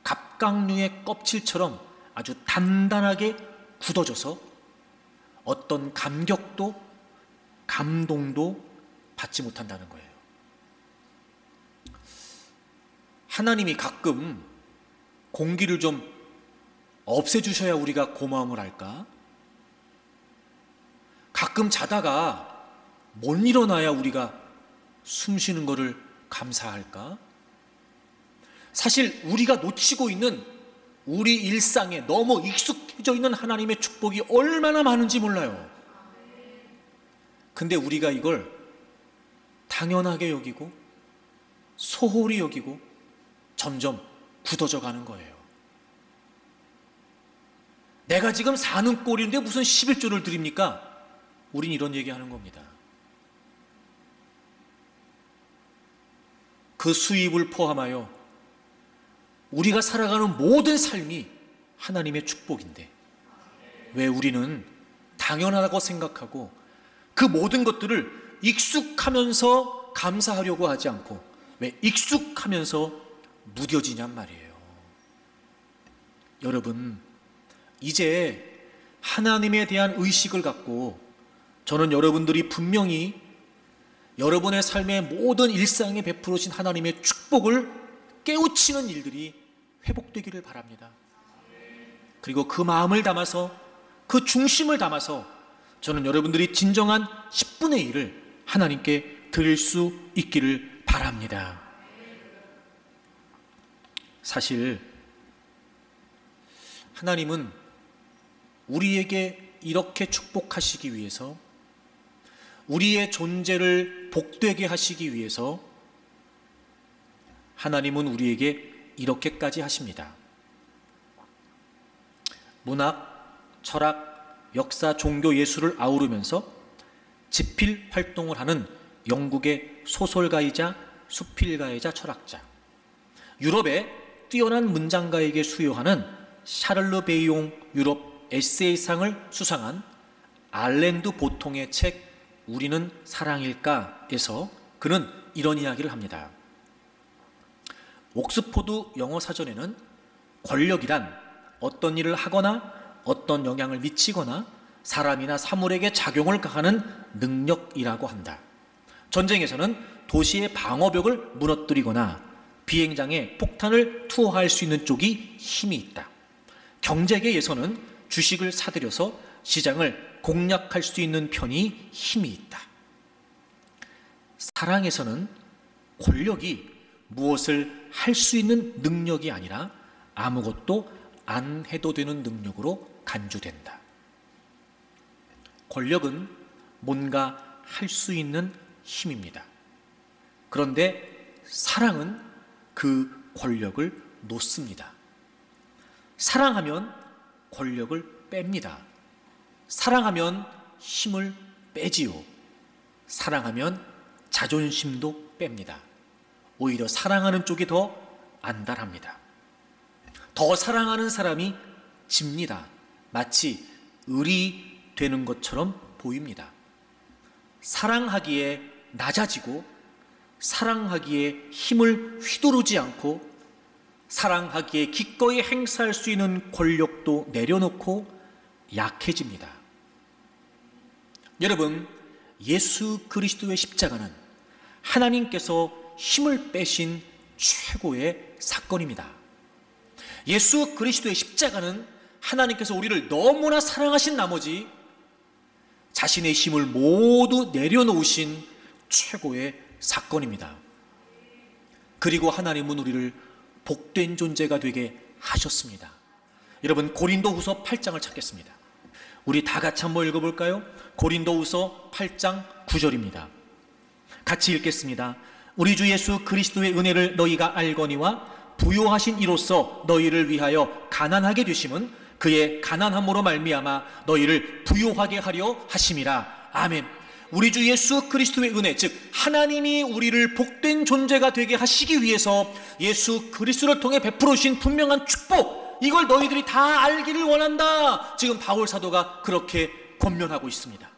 갑각류의 껍질처럼 아주 단단하게 굳어져서 어떤 감격도 감동도 받지 못한다는 거예요. 하나님이 가끔 공기를 좀 없애주셔야 우리가 고마움을 할까? 가끔 자다가 못 일어나야 우리가 숨 쉬는 것을 감사할까? 사실 우리가 놓치고 있는 우리 일상에 너무 익숙해져 있는 하나님의 축복이 얼마나 많은지 몰라요. 근데 우리가 이걸 당연하게 여기고 소홀히 여기고 점점 굳어져 가는 거예요. 내가 지금 사는 꼴인데 무슨 11조를 드립니까? 우린 이런 얘기하는 겁니다. 그 수입을 포함하여 우리가 살아가는 모든 삶이 하나님의 축복인데 왜 우리는 당연하다고 생각하고 그 모든 것들을 익숙하면서 감사하려고 하지 않고 왜 익숙하면서 무뎌지냔 말이에요. 여러분, 이제 하나님에 대한 의식을 갖고 저는 여러분들이 분명히 여러분의 삶의 모든 일상에 베풀어진 하나님의 축복을 깨우치는 일들이 회복되기를 바랍니다. 그리고 그 마음을 담아서 그 중심을 담아서 저는 여러분들이 진정한 10분의 1을 하나님께 드릴 수 있기를 바랍니다. 사실 하나님은 우리에게 이렇게 축복하시기 위해서 우리의 존재를 복되게 하시기 위해서 하나님은 우리에게 이렇게까지 하십니다. 문학, 철학, 역사, 종교, 예술을 아우르면서 지필 활동을 하는 영국의 소설가이자 수필가이자 철학자, 유럽의 뛰어난 문장가에게 수여하는 샤를르 베이용 유럽 에세이상을 수상한 알렌드 보통의 책 우리는 사랑일까에서 그는 이런 이야기를 합니다. 옥스포드 영어 사전에는 권력이란 어떤 일을 하거나 어떤 영향을 미치거나 사람이나 사물에게 작용을 가하는 능력이라고 한다. 전쟁에서는 도시의 방어벽을 무너뜨리거나 비행장에 폭탄을 투하할 수 있는 쪽이 힘이 있다. 경제계에서는 주식을 사들여서 시장을 공략할 수 있는 편이 힘이 있다. 사랑에서는 권력이 무엇을 할 수 있는 능력이 아니라 아무것도 안 해도 되는 능력으로 간주된다. 권력은 뭔가 할 수 있는 힘입니다. 그런데 사랑은 그 권력을 놓습니다. 사랑하면 권력을 뺍니다. 사랑하면 힘을 빼지요. 사랑하면 자존심도 뺍니다. 오히려 사랑하는 쪽이 더 안달합니다. 더 사랑하는 사람이 집니다. 마치 을이 되는 것처럼 보입니다. 사랑하기에 낮아지고 사랑하기에 힘을 휘두르지 않고 사랑하기에 기꺼이 행사할 수 있는 권력도 내려놓고 약해집니다. 여러분, 예수 그리스도의 십자가는 하나님께서 힘을 빼신 최고의 사건입니다. 예수 그리스도의 십자가는 하나님께서 우리를 너무나 사랑하신 나머지 자신의 힘을 모두 내려놓으신 최고의 사건입니다. 그리고 하나님은 우리를 복된 존재가 되게 하셨습니다. 여러분, 고린도후서 8장을 찾겠습니다. 우리 다 같이 한번 읽어볼까요? 고린도후서 8장 9절입니다. 같이 읽겠습니다. 우리 주 예수 그리스도의 은혜를 너희가 알거니와 부요하신 이로써 너희를 위하여 가난하게 되심은 그의 가난함으로 말미암아 너희를 부요하게 하려 하심이라. 아멘. 우리 주 예수 그리스도의 은혜, 즉 하나님이 우리를 복된 존재가 되게 하시기 위해서 예수 그리스도를 통해 베풀어 주신 분명한 축복, 이걸 너희들이 다 알기를 원한다. 지금 바울 사도가 그렇게 권면하고 있습니다.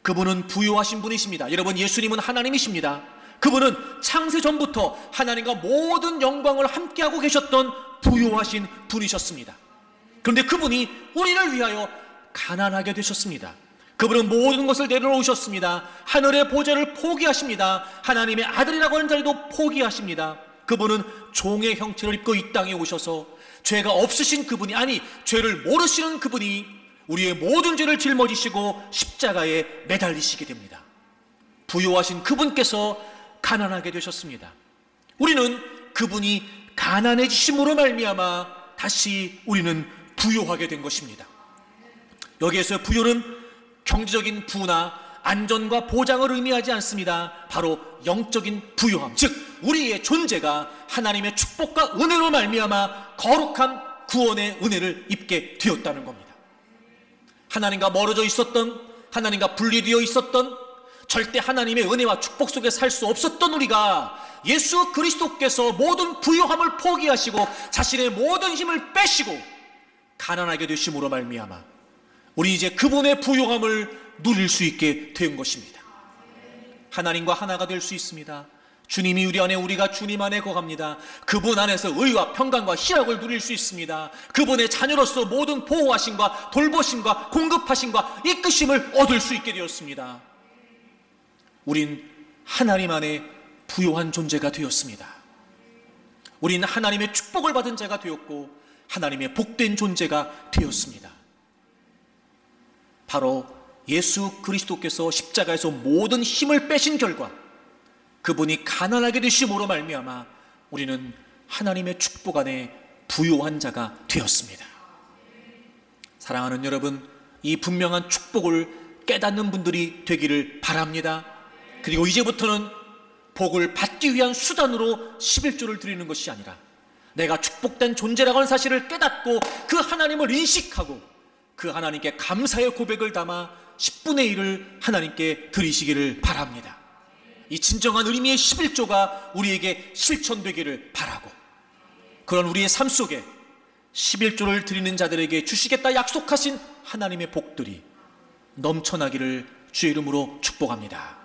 그분은 부요하신 분이십니다. 여러분, 예수님은 하나님이십니다. 그분은 창세 전부터 하나님과 모든 영광을 함께하고 계셨던 부요하신 분이셨습니다. 그런데 그분이 우리를 위하여 가난하게 되셨습니다. 그분은 모든 것을 내려놓으셨습니다. 하늘의 보좌를 포기하십니다. 하나님의 아들이라고 하는 자리도 포기하십니다. 그분은 종의 형체를 입고 이 땅에 오셔서 죄가 없으신 그분이, 아니 죄를 모르시는 그분이 우리의 모든 죄를 짊어지시고 십자가에 매달리시게 됩니다. 부요하신 그분께서 가난하게 되셨습니다. 우리는 그분이 가난해지심으로 말미암아 다시 우리는 부요하게 된 것입니다. 여기에서 부요는 경제적인 부나 안전과 보장을 의미하지 않습니다. 바로 영적인 부요함, 즉 우리의 존재가 하나님의 축복과 은혜로 말미암아 거룩한 구원의 은혜를 입게 되었다는 겁니다. 하나님과 멀어져 있었던, 하나님과 분리되어 있었던, 절대 하나님의 은혜와 축복 속에 살 수 없었던 우리가 예수 그리스도께서 모든 부요함을 포기하시고 자신의 모든 힘을 빼시고 가난하게 되심으로 말미암아 우리 이제 그분의 부요함을 누릴 수 있게 된 것입니다. 하나님과 하나가 될 수 있습니다. 주님이 우리 안에, 우리가 주님 안에 거합니다. 그분 안에서 의와 평강과 희락을 누릴 수 있습니다. 그분의 자녀로서 모든 보호하심과 돌보심과 공급하심과 이끄심을 얻을 수 있게 되었습니다. 우린 하나님 안에 부요한 존재가 되었습니다. 우린 하나님의 축복을 받은 자가 되었고 하나님의 복된 존재가 되었습니다. 바로 예수 그리스도께서 십자가에서 모든 힘을 빼신 결과 그분이 가난하게 되심으로 말미암아 우리는 하나님의 축복 안에 부요한 자가 되었습니다. 사랑하는 여러분, 이 분명한 축복을 깨닫는 분들이 되기를 바랍니다. 그리고 이제부터는 복을 받기 위한 수단으로 11조를 드리는 것이 아니라 내가 축복된 존재라고 하는 사실을 깨닫고 그 하나님을 인식하고 그 하나님께 감사의 고백을 담아 10분의 1을 하나님께 드리시기를 바랍니다. 이 진정한 의미의 11조가 우리에게 실천되기를 바라고 그런 우리의 삶 속에 11조를 드리는 자들에게 주시겠다 약속하신 하나님의 복들이 넘쳐나기를 주의 이름으로 축복합니다.